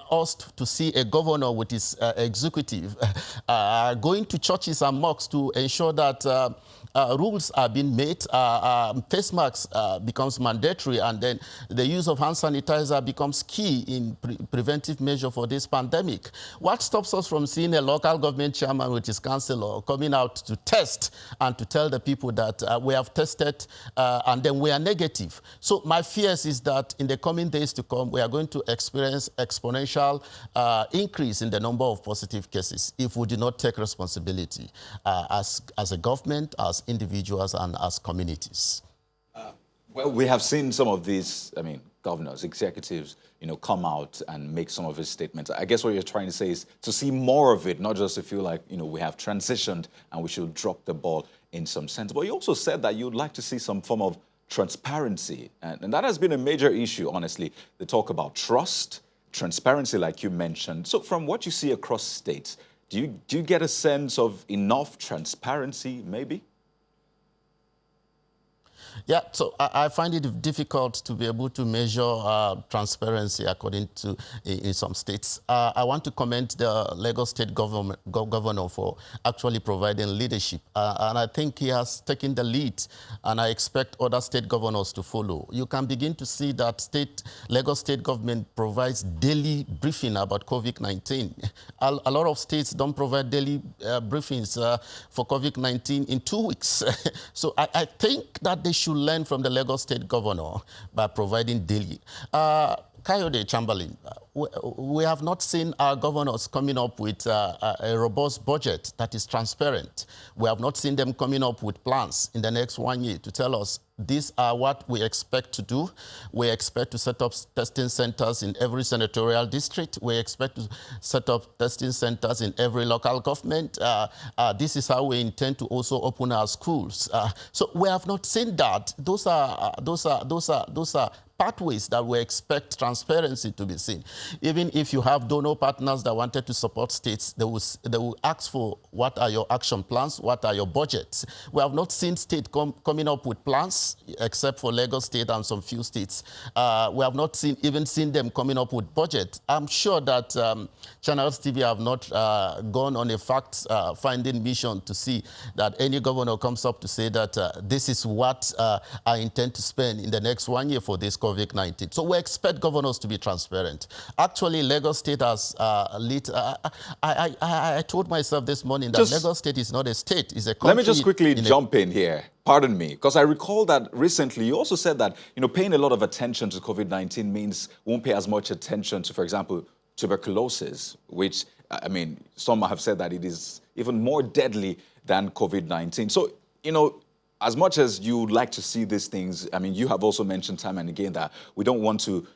us to see a governor with his executive going to churches and mosques to ensure that rules are being made, face masks becomes mandatory, and then the use of hand sanitizer becomes key in preventive measure for this pandemic? What stops us from seeing a local government chairman with his councillor coming out to test and to tell the people that we have tested and then we are negative? So my fears is that in the coming days to come, we are going to experience exponential increase in the number of positive cases if we do not take responsibility as a government, as individuals, and as communities. Well, we have seen some of these, governors, executives, come out and make some of his statements. I guess what you're trying to say is to see more of it, not just to feel like, we have transitioned and we should drop the ball in some sense. But you also said that you'd like to see some form of transparency. And that has been a major issue, honestly. They talk about trust, transparency, like you mentioned. So from what you see across states, do you get a sense of enough transparency, maybe? Yeah, so I find it difficult to be able to measure transparency according to in some states. I want to commend the Lagos State governor for actually providing leadership. And I think he has taken the lead, and I expect other state governors to follow. You can begin to see that Lagos State government provides daily briefing about COVID-19. A lot of states don't provide daily briefings for COVID-19 in 2 weeks. So I think that they should learn from the Lagos State governor by providing daily. Kayode, Chamberlain, we have not seen our governors coming up with a robust budget that is transparent. We have not seen them coming up with plans in the next 1 year to tell us these are what we expect to do. We expect to set up testing centers in every senatorial district. We expect to set up testing centers in every local government. This is how we intend to also open our schools. So we have not seen that. Those are pathways that we expect transparency to be seen. Even if you have donor partners that wanted to support states, they will ask for what are your action plans, what are your budgets. We have not seen states coming up with plans, except for Lagos State and some few states. We have not even seen them coming up with budget. I'm sure that Channels TV have not gone on a fact-finding mission to see that any governor comes up to say that this is what I intend to spend in the next 1 year for this COVID-19. So we expect governors to be transparent. Actually, Lagos State has I told myself this morning that Lagos State is not a state, it's a country. Let me just quickly jump in here. Pardon me, because I recall that recently you also said that, paying a lot of attention to COVID-19 means we won't pay as much attention to, for example, tuberculosis, which, some have said that it is even more deadly than COVID-19. So, as much as you would like to see these things, you have also mentioned time and again that we don't want to,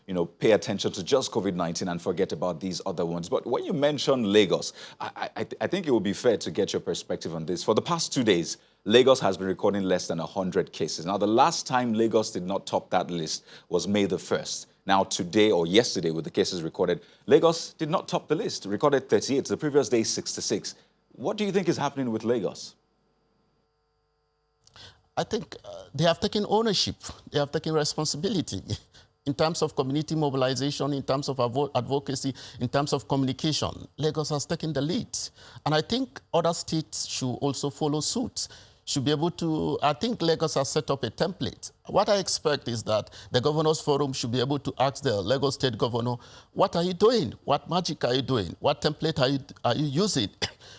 pay attention to just COVID-19 and forget about these other ones. But when you mention Lagos, I think it would be fair to get your perspective on this. For the past 2 days, Lagos has been recording less than 100 cases. Now, the last time Lagos did not top that list was May the 1st. Now, today or yesterday, with the cases recorded, Lagos did not top the list, recorded 38. The previous day, 66. What do you think is happening with Lagos? I think they have taken ownership. They have taken responsibility in terms of community mobilization, in terms of advocacy, in terms of communication. Lagos has taken the lead. And I think other states should also follow suit, should be able to, I think Lagos has set up a template. What I expect is that the Governors Forum should be able to ask the Lagos State Governor, what are you doing? What magic are you doing? What template are you using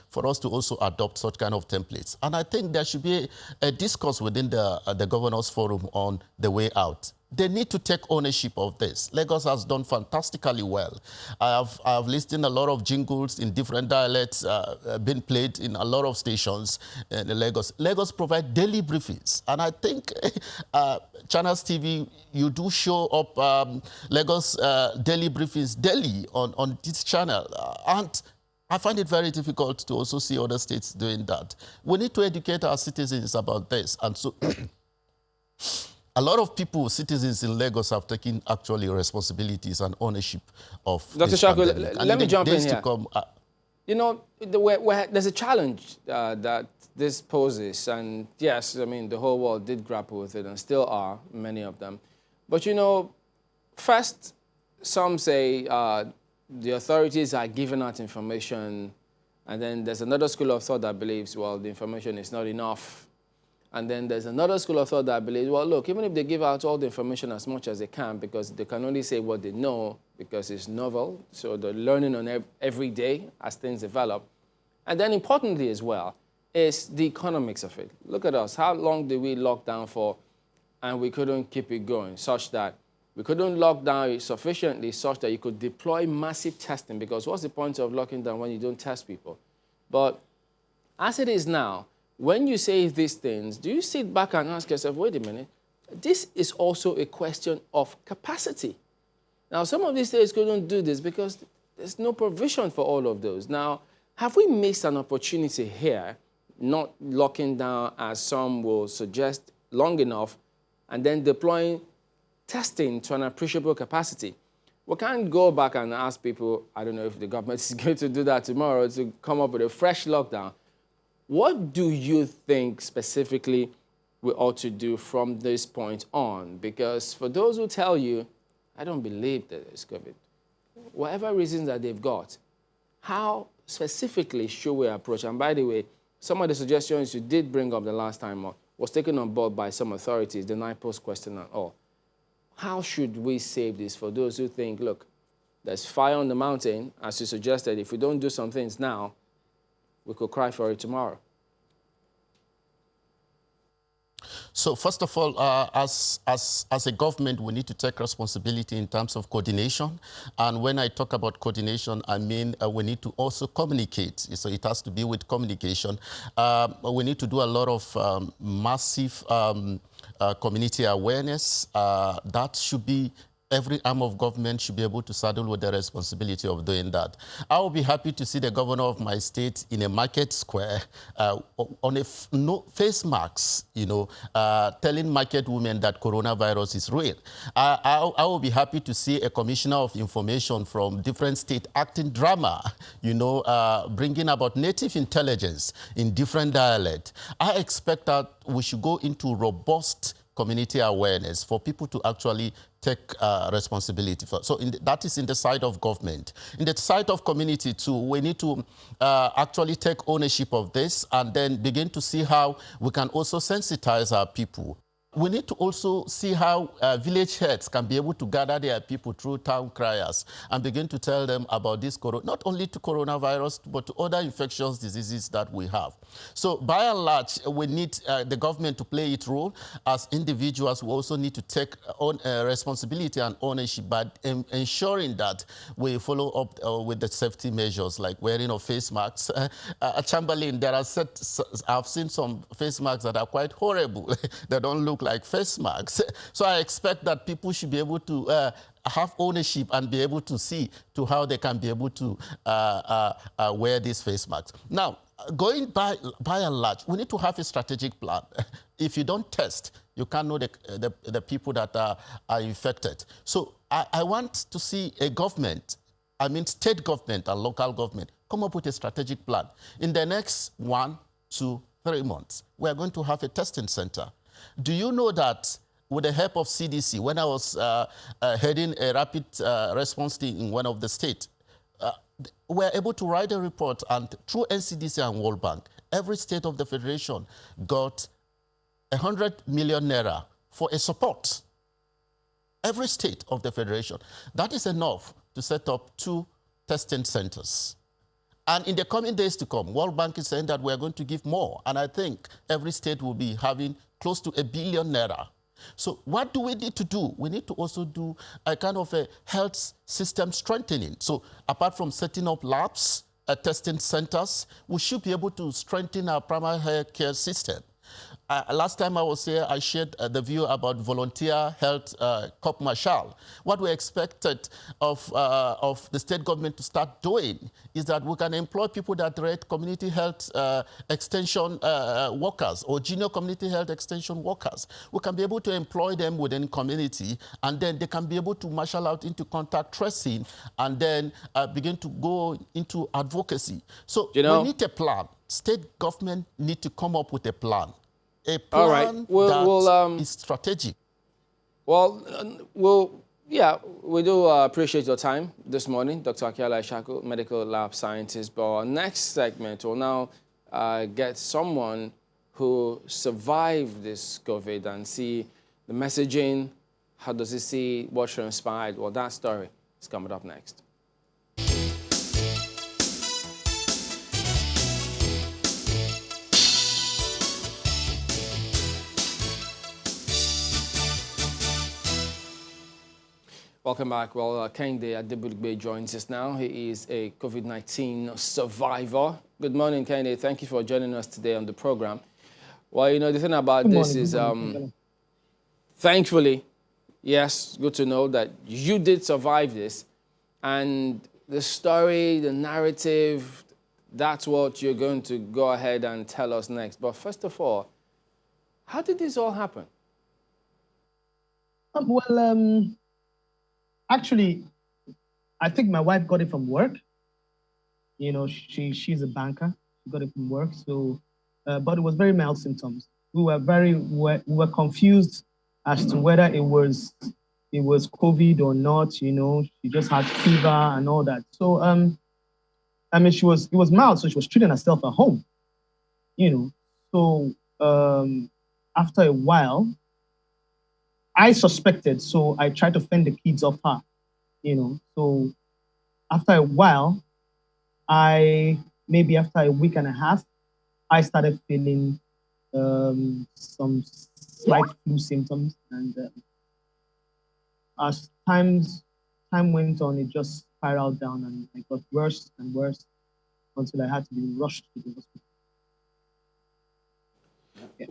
for us to also adopt such kind of templates? And I think there should be a discourse within the Governors Forum on the way out. They need to take ownership of this. Lagos has done fantastically well. I have listened a lot of jingles in different dialects being played in a lot of stations in Lagos. Lagos provide daily briefings. And I think Channels TV, you do show up Lagos daily briefings daily on this channel. And I find it very difficult to also see other states doing that. We need to educate our citizens about this. And so a lot of people, citizens in Lagos, have taken actually responsibilities and ownership of Dr. Shako, let me jump in here. You know, there's a challenge that this poses. And yes, I mean, the whole world did grapple with it and still are, many of them. But, you know, first, some say the authorities are giving out information. And then there's another school of thought that believes, well, the information is not enough. And then there's another school of thought that believes, well, look, even if they give out all the information as much as they can, because they can only say what they know because it's novel, so they're learning on every day as things develop. And then importantly as well is the economics of it. Look at us. How long did we lock down for and we couldn't keep it going, such that we couldn't lock down sufficiently such that you could deploy massive testing, because what's the point of locking down when you don't test people? But as it is now, when you say these things, do you sit back and ask yourself, wait a minute, this is also a question of capacity. Now, some of these states couldn't do this because there's no provision for all of those. Now, have we missed an opportunity here, not locking down, as some will suggest, long enough, and then deploying testing to an appreciable capacity? We can't go back and ask people, I don't know if the government is going to do that tomorrow, to come up with a fresh lockdown. What do you think specifically we ought to do from this point on? Because for those who tell you, I don't believe that it's COVID, whatever reasons that they've got, how specifically should we approach? And by the way, some of the suggestions you did bring up the last time was taken on board by some authorities, the 9-post question and all. How should we save this for those who think, look, there's fire on the mountain, as you suggested, if we don't do some things now, we could cry for it tomorrow? So first of all, as a government, we need to take responsibility in terms of coordination. And when I talk about coordination, I mean we need to also communicate. So it has to be with communication. We need to do a lot of massive community awareness. That should be every arm of government should be able to saddle with the responsibility of doing that. I will be happy to see the governor of my state in a market square on no face masks, you know, telling market women that coronavirus is real. I will be happy to see a commissioner of information from different states acting drama, you know, bringing about native intelligence in different dialects. I expect that we should go into robust community awareness for people to actually take responsibility for. So that is in the side of government. In the side of community too, we need to actually take ownership of this and then begin to see how we can also sensitize our people. We need to also see how village heads can be able to gather their people through town criers and begin to tell them about this, not only to coronavirus, but to other infectious diseases that we have. So by and large, we need the government to play its role. As individuals, we also need to take on responsibility and ownership by ensuring that we follow up with the safety measures like wearing of face masks. Chamberlain, I've seen some face masks that are quite horrible. They don't look like face masks. So I expect that people should be able to have ownership and be able to see to how they can be able to wear these face masks. Now, going by and large, we need to have a strategic plan. If you don't test, you can't know the people that are infected. So I want to see a government, I mean state government and local government, come up with a strategic plan. In the next 1, 2, 3 months, we are going to have a testing center. Do you know that with the help of CDC, when I was heading a rapid response team in one of the states, we were able to write a report, and through NCDC and World Bank, every state of the federation got 100 million naira for a support. Every state of the federation. That is enough to set up 2 testing centers. And in the coming days to come, World Bank is saying that we're going to give more. And I think every state will be having close to 1 billion naira. So what do we need to do? We need to also do a kind of a health system strengthening. So apart from setting up labs, testing centers, we should be able to strengthen our primary health care system. Last time I was here, I shared the view about volunteer health corps marshal. What we expected of the state government to start doing is that we can employ people that rate community health extension workers or junior community health extension workers. We can be able to employ them within community, and then they can be able to marshal out into contact tracing and then begin to go into advocacy. So we need a plan. State government need to come up with a plan. A plan that is strategic. Well, we do appreciate your time this morning, Dr. Akiala Ishaku, medical lab scientist. But our next segment will now get someone who survived this COVID and see the messaging, how does he see what transpired. Well, that story is coming up next. Welcome back. Well, Kehinde Adebugbe joins us now. He is a COVID-19 survivor. Good morning, Kehinde. Thank you for joining us today on the program. Well, you know, the thing about this is, thankfully, yes, good to know that you did survive this. And the story, the narrative, that's what you're going to go ahead and tell us next. But first of all, how did this all happen? Actually, I think my wife got it from work. You know, she's a banker. She got it from work. So, but it was very mild symptoms. We were confused as to whether it was COVID or not. You know, she just had fever and all that. So, I mean, it was mild, so she was treating herself at home. You know, so after a while, I suspected, so I tried to fend the kids off her, you know. So after a while, maybe after a week and a half, I started feeling some slight flu symptoms. And as time went on, it just spiraled down and it got worse and worse until I had to be rushed to the hospital. Yeah.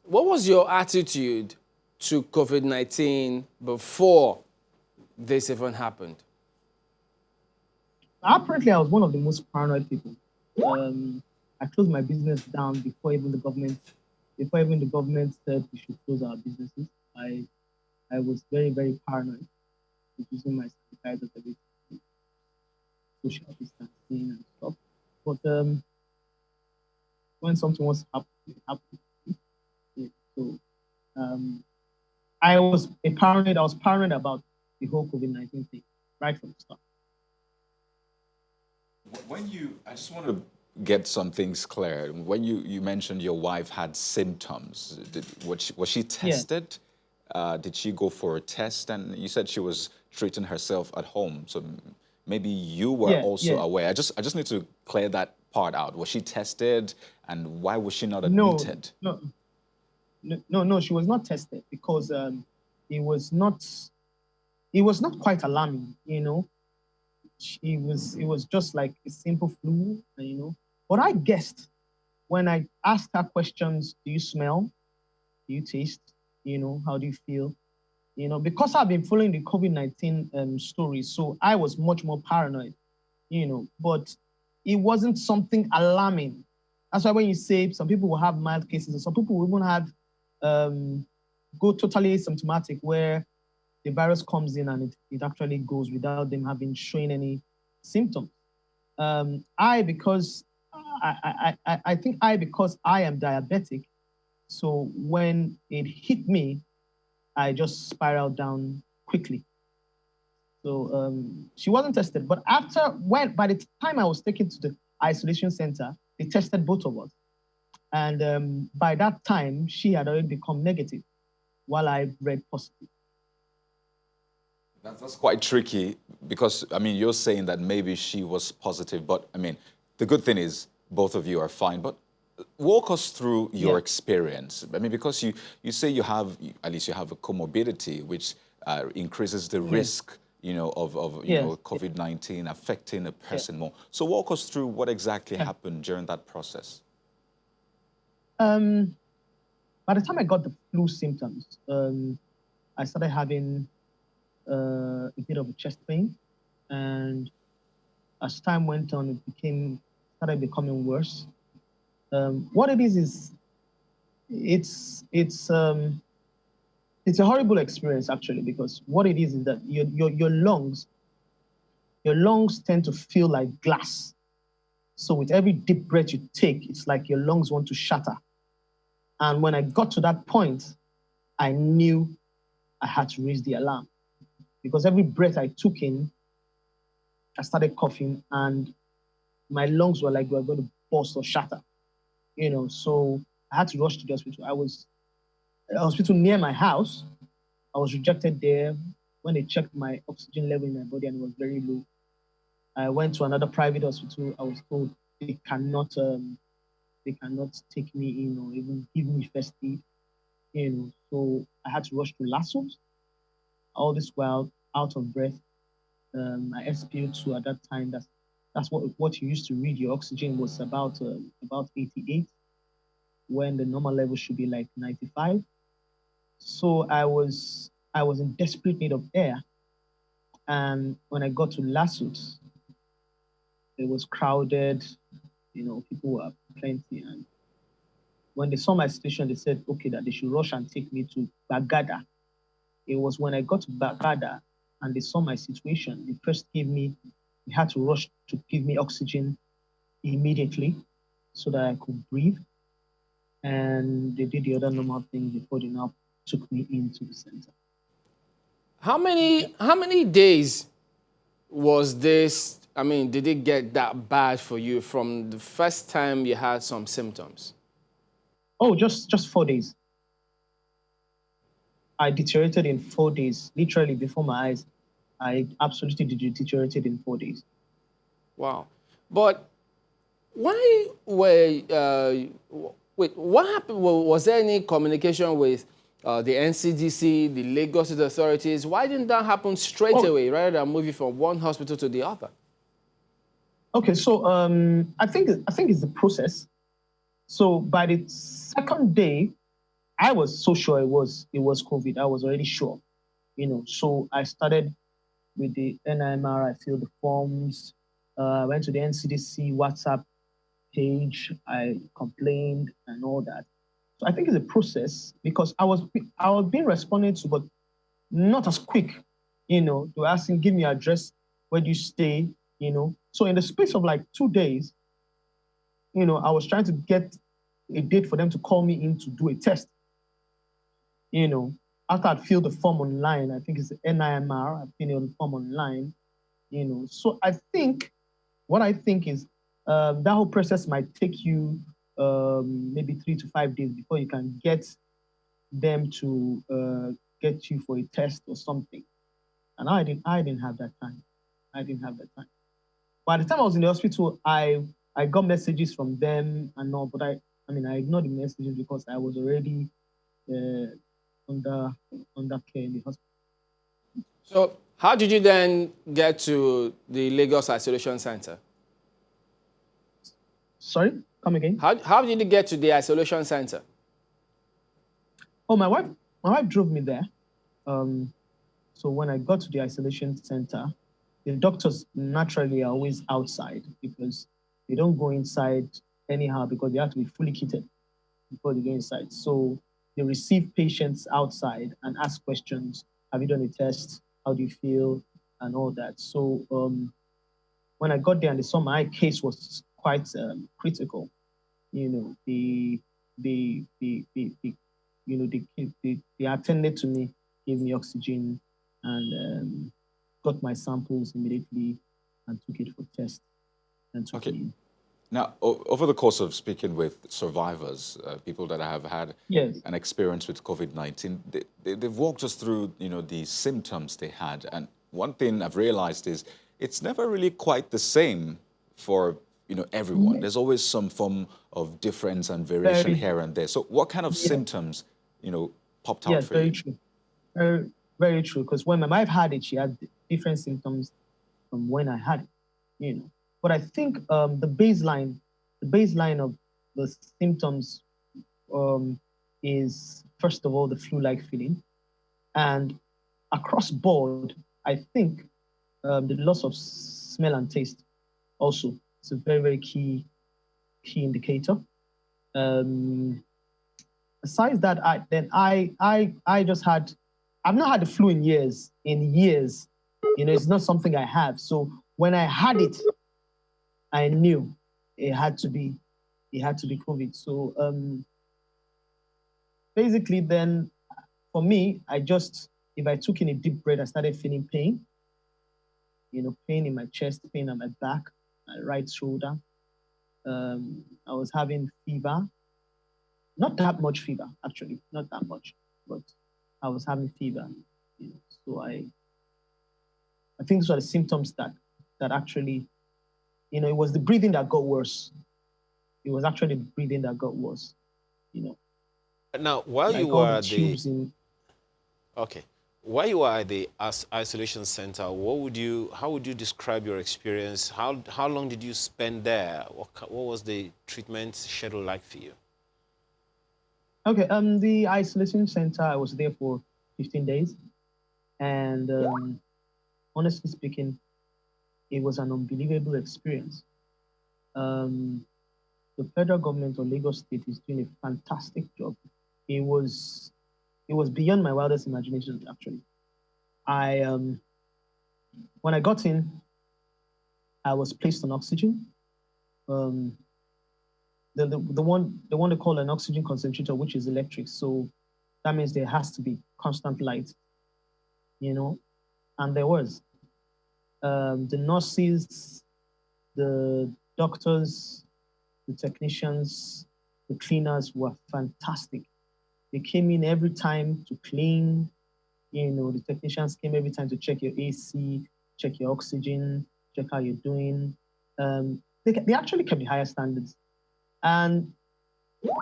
What was your attitude to COVID-19 before this even happened? Apparently, I was one of the most paranoid people. I closed my business down before even the government said we should close our businesses. I was very, very paranoid, using my sanitizers every day, social distancing and stuff. But when something was happening, it happened. So I was paranoid about the whole COVID-19 thing right from the start. I just want to get some things clear. When you mentioned your wife had symptoms, was she tested? Yeah. Did she go for a test? And you said she was treating herself at home. So maybe you were also aware. I just need to clear that part out. Was she tested, and why was she not admitted? No, she was not tested because it was not quite alarming, you know. It was just like a simple flu, you know. But I guessed when I asked her questions, do you smell? Do you taste? You know, how do you feel? You know, because I've been following the COVID-19 story, so I was much more paranoid, you know, but it wasn't something alarming. That's why when you say some people will have mild cases, and some people will even have go totally asymptomatic, where the virus comes in and it actually goes without them showing any symptoms. Because I am diabetic, so when it hit me, I just spiraled down quickly. So she wasn't tested, but by the time I was taken to isolation center, they tested both of us. And by that time, she had already become negative while I read positive. That's quite tricky because, I mean, you're saying that maybe she was positive, but I mean, the good thing is both of you are fine. But walk us through your experience. I mean, because you say you have, at least you have a comorbidity, which increases the risk, you know, of you know, COVID-19 affecting a person more. So walk us through what exactly happened during that process. By the time I got the flu symptoms, I started having a bit of a chest pain, and as time went on, it started becoming worse. What it is it's a horrible experience actually, because what it is that your lungs tend to feel like glass. So with every deep breath you take, it's like your lungs want to shatter. And when I got to that point, I knew I had to raise the alarm, because every breath I took in, I started coughing and my lungs were like they were going to burst or shatter, you know. So I had to rush to the hospital. I was at a hospital near my house. I was rejected there. When they checked my oxygen level in my body and it was very low, I went to another private hospital. I was told they cannot take me in or even give me first aid, you know. So I had to rush to Lassos. All this while out of breath. My SpO2 at that time, that's what you used to read. Your oxygen was about 88, when the normal level should be like 95. So I was in desperate need of air. And when I got to Lassos, it was crowded, you know, people were plenty. And when they saw my situation, they said, okay, that they should rush and take me to Bagada. It was when I got to Bagada and they saw my situation, they first they had to rush to give me oxygen immediately so that I could breathe. And they did the other normal things before they now took me into the center. How many days was this? I mean, did it get that bad for you from the first time you had some symptoms? Oh, just 4 days. I deteriorated in 4 days, literally before my eyes. I absolutely deteriorated in 4 days. Wow. But why were, wait, what happened? Was there any communication with the NCDC, the Lagos State authorities? Why didn't that happen straight away rather than moving from one hospital to the other? Okay, so I think it's the process. So by the second day, I was so sure it was COVID. I was already sure, you know. So I started with the NIMR. I filled the forms. I went to the NCDC WhatsApp page. I complained and all that. So I think it's a process, because I was being responded to, but not as quick. You know, they were asking, give me your address, where do you stay? You know. So in the space of like 2 days, you know, I was trying to get a date for them to call me in to do a test. You know, after I'd filled the form online, I think it's the NIMR, I filled the form online, you know. So what I think is that whole process might take you maybe 3 to 5 days before you can get them to get you for a test or something. And I didn't have that time. By the time I was in the hospital, I got messages from them and all, but I ignored the messages because I was already under care in the hospital. So how did you then get to the Lagos Isolation Center? Sorry, come again? How did you get to the isolation center? Oh, my wife drove me there. So when I got to the isolation center, the doctors naturally are always outside because they don't go inside anyhow, because they have to be fully kitted before they go inside. So they receive patients outside and ask questions. Have you done a test? How do you feel? And all that. So when I got there and they saw my case was quite critical, you know, they attended to me, gave me oxygen, and got my samples immediately and took it for test and took it in. Now, over the course of speaking with survivors, people that have had Yes. an experience with COVID-19, they've walked us through, the symptoms they had. And one thing I've realized is it's never really quite the same for, everyone. There's always some form of difference and variation Very, here and there. So what kind of yes, symptoms, popped out yes, for very you? true. Very, very true. Because when my wife had it, she had different symptoms from when I had it. But I think the baseline of the symptoms is first of all the flu-like feeling, and across board, I think the loss of smell and taste also is a very, very key indicator. Besides that, I just had, I've not had the flu in years. It's not something I have. So when I had it, I knew it had to be COVID. So basically, then for me, if I took in a deep breath, I started feeling pain. Pain in my chest, pain on my back, my right shoulder. I was having fever. Not that much fever, actually, not that much, but I was having fever. So I think those are the symptoms that actually, it was the breathing that got worse. It was actually the breathing that got worse. Now, while like you all were the tubes in. Okay. While you were at the isolation center, how would you describe your experience? How long did you spend there? What was the treatment schedule like for you? Okay, the isolation center, I was there for 15 days. And honestly speaking, it was an unbelievable experience. The federal government of Lagos State is doing a fantastic job. It was beyond my wildest imagination, actually. When I got in, I was placed on oxygen. The one they call an oxygen concentrator, which is electric. So that means there has to be constant light, and there was. The nurses, the doctors, the technicians, the cleaners were fantastic. They came in every time to clean. The technicians came every time to check your AC, check your oxygen, check how you're doing. They actually kept the higher standards. And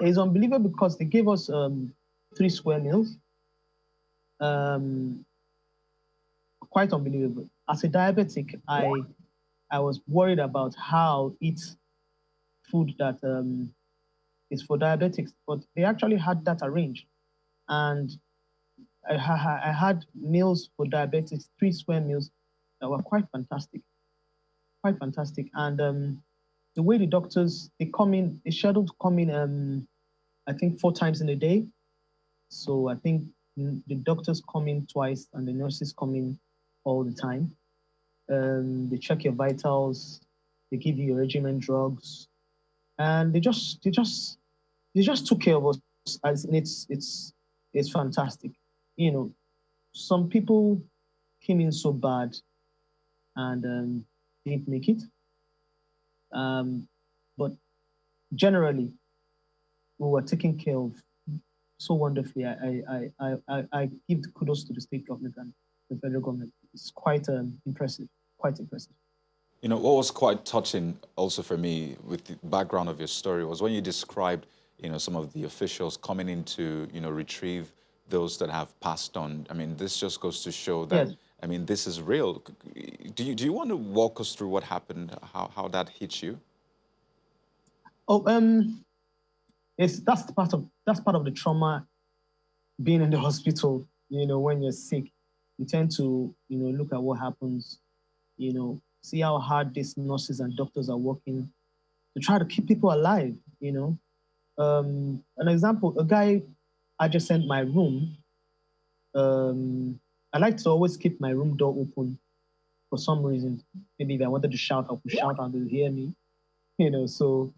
it's unbelievable because they gave us 3 square meals. Quite unbelievable. As a diabetic, I was worried about how eat food that is for diabetics, but they actually had that arranged. And I had meals for diabetics, 3 square meals that were quite fantastic. Quite fantastic. And the way the doctors, they scheduled to come in, I think 4 times in a day. So I think the doctors come in twice and the nurses come in all the time. They check your vitals, they give you your regimen drugs, and they just took care of us. And it's fantastic. Some people came in so bad and didn't make it. But generally, we were taken care of so wonderfully. I give the kudos to the state government and the federal government. It's quite impressive, quite impressive. What was quite touching also for me with the background of your story was when you described, some of the officials coming in to, retrieve those that have passed on. I mean, this just goes to show that, Yes. I mean, this is real. Do you want to walk us through what happened, how that hit you? Oh, that's part of the trauma being in the hospital. When you're sick, you tend to, look at what happens, see how hard these nurses and doctors are working to try to keep people alive, An example, a guy adjacent my room, I like to always keep my room door open for some reason. Maybe if I wanted to shout, I could shout and they'll hear me, so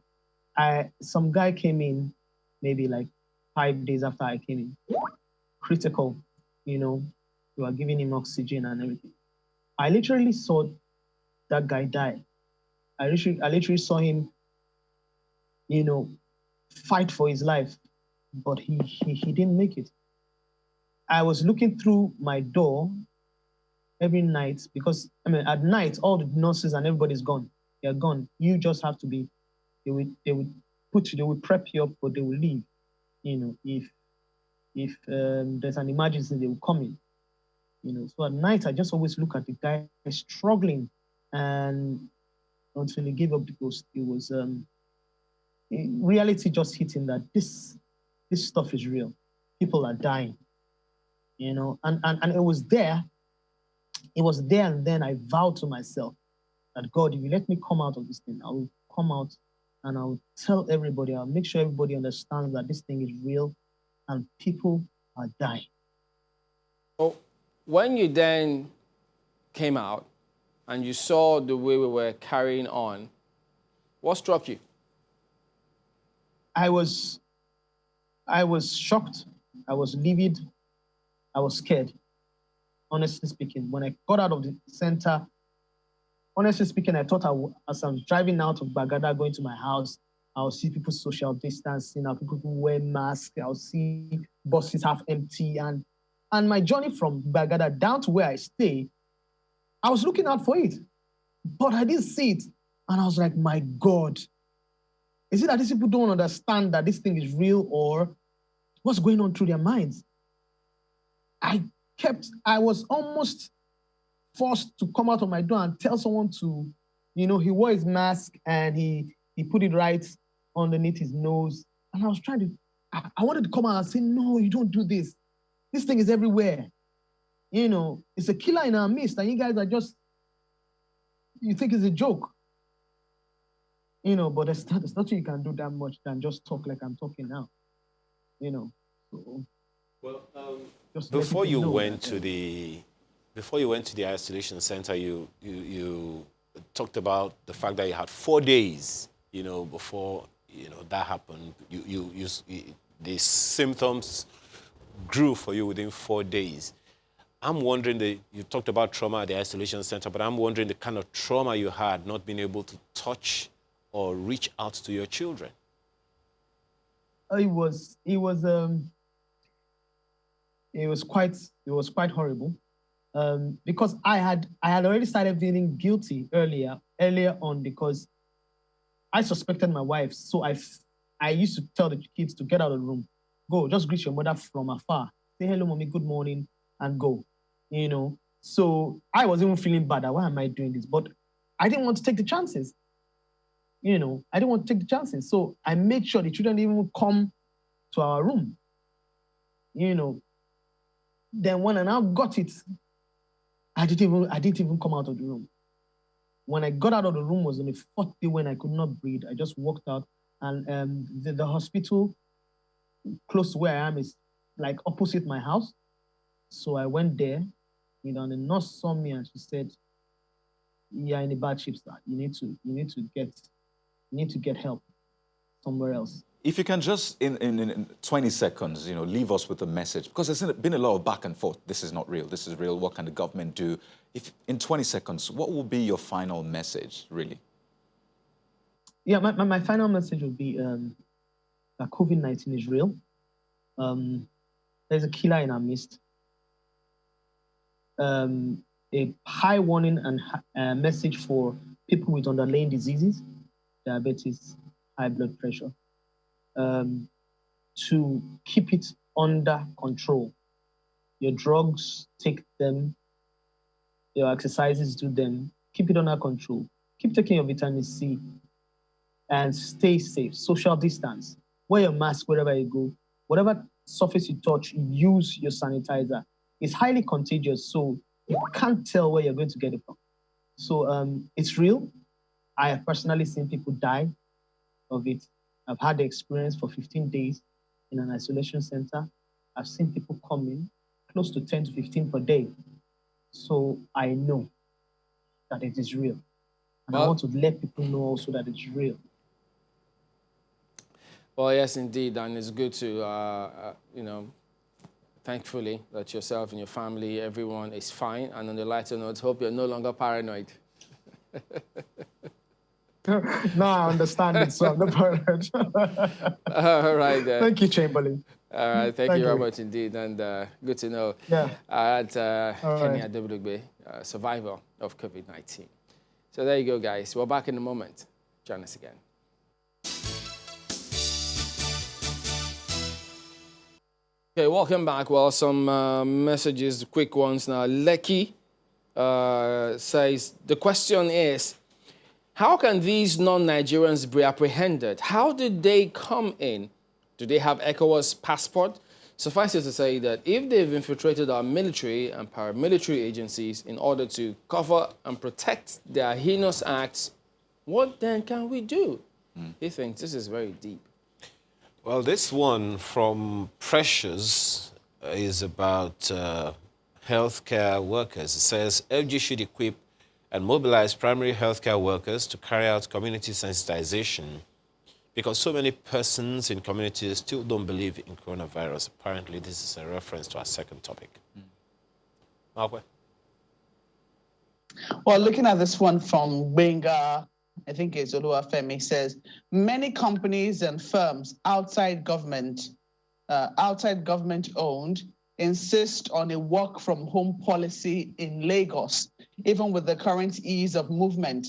some guy came in maybe like 5 days after I came in, critical, we were giving him oxygen and everything. I literally saw that guy die. I literally saw him fight for his life, but he didn't make it. I was looking through my door every night because, at night, all the nurses and everybody's gone. They're gone. You just have to be, they will prep you up, but they will leave. If there's an emergency, they will come in. So at night, I just always look at the guy struggling, and until he gave up the ghost, it was reality just hitting that this stuff is real. People are dying, and it was there. It was there, and then I vowed to myself that, God, if you let me come out of this thing, I will come out and I will tell everybody, I'll make sure everybody understands that this thing is real and people are dying. So when you then came out and you saw the way we were carrying on, what struck you? I was shocked. I was livid. I was scared, honestly speaking. When I got out of the center, honestly speaking, I thought as I was driving out of Bagada, going to my house, I'll see people social distancing, people wear masks, I'll see buses half empty. And my journey from Bagada down to where I stay, I was looking out for it, but I didn't see it. And I was like, my God, is it that these people don't understand that this thing is real, or what's going on through their minds? I was almost forced to come out of my door and tell someone to, he wore his mask and he put it right underneath his nose. And I was I wanted to come out and say, no, you don't do this. This thing is everywhere. It's a killer in our midst, and you guys are you think it's a joke. But there's nothing you can do that much than just talk like I'm talking now. So, well, before you went to the isolation center, you talked about the fact that you had 4 days, before that happened. The symptoms grew for you within 4 days. I'm wondering you talked about trauma at the isolation center, but I'm wondering the kind of trauma you had not being able to touch or reach out to your children. It was quite horrible, because I had already started feeling guilty earlier on, because I suspected my wife. So I used to tell the kids to get out of the room, go, just greet your mother from afar, say hello, mommy, good morning, and go. So I was even feeling bad. Why am I doing this? But I didn't want to take the chances. I didn't want to take the chances. So I made sure the children didn't even come to our room. Then when I now got it, I didn't even come out of the room. When I got out of the room was on the 4th day when I could not breathe. I just walked out, and the hospital close to where I am is like opposite my house. So I went there, and the nurse saw me and she said, "You're in a bad shape, sir. You need to get help somewhere else." If you can just, in 20 seconds, leave us with a message, because there's been a lot of back and forth. This is not real. This is real. What can the government do? If in 20 seconds, what will be your final message, really? Yeah, my final message would be that COVID-19 is real. There's a killer in our midst. A high warning and message for people with underlying diseases, diabetes, high blood pressure, to keep it under control. Your drugs, take them. Your exercises, do them. Keep it under control. Keep taking your vitamin C and stay safe. Social distance. Wear your mask wherever you go. Whatever surface you touch, use your sanitizer. It's highly contagious, so you can't tell where you're going to get it from. So it's real. I have personally seen people die of it. I've had the experience for 15 days in an isolation center. I've seen people come in close to 10 to 15 per day. So I know that it is real. And I want to let people know also that it's real. Well, yes, indeed. And it's good to, thankfully, that yourself and your family, everyone is fine. And on the lighter note, hope you're no longer paranoid. Now I understand it, so I'm the pilot. All right. Thank you, Chamberlain. All right. Thank you very much indeed. And good to know. Yeah. Kenny Adebugbe, survivor of COVID-19. So there you go, guys. We're back in a moment. Join us again. Okay, welcome back. Well, some messages, quick ones now. Lekki says, the question is, how can these non-Nigerians be apprehended? How did they come in? Do they have ECOWAS passport? Suffice it to say that if they've infiltrated our military and paramilitary agencies in order to cover and protect their heinous acts, what then can we do? He thinks this is very deep. Well, this one from Precious is about healthcare workers. It says, FG should equip and mobilize primary healthcare workers to carry out community sensitization because so many persons in communities still don't believe in coronavirus. Apparently, this is a reference to our second topic. Marwe? Well, looking at this one from Benga, I think it's Oluwafemi, says, many companies and firms outside government owned, insist on a work from home policy in Lagos, even with the current ease of movement.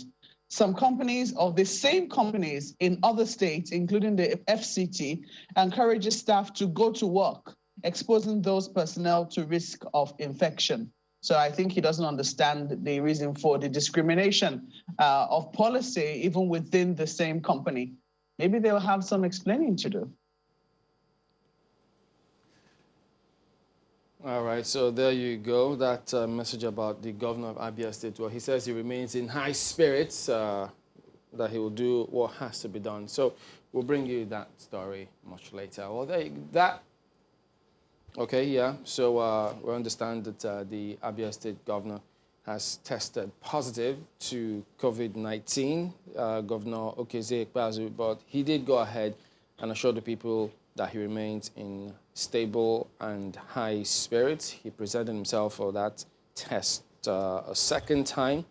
Some companies of the same companies in other states, including the FCT, encourages staff to go to work, exposing those personnel to risk of infection. So I think he doesn't understand the reason for the discrimination of policy even within the same company. Maybe they'll have some explaining to do. All right, so there you go. That message about the governor of Abia State. Well, he says he remains in high spirits, that he will do what has to be done. So we'll bring you that story much later. Well, okay, yeah. So we understand that the Abia State governor has tested positive to COVID-19, Governor Okezie Ikpeazu, but he did go ahead and assure the people that he remains in stable and high spirits. He presented himself for that test a second time,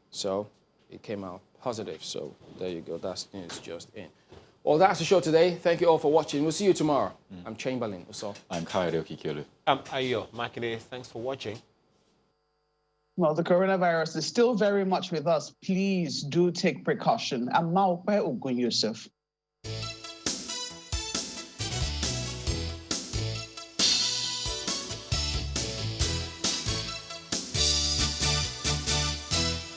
so it came out positive. So there you go, that's news just in. Well, that's the show today. Thank you all for watching. We'll see you tomorrow. I'm Chamberlain. I'm Kayode Okikiolu. I'm Ayo Makinde. Thanks for watching. Well, the coronavirus is still very much with us. Please do take precaution. I'm Maupe Ogun Yusuf.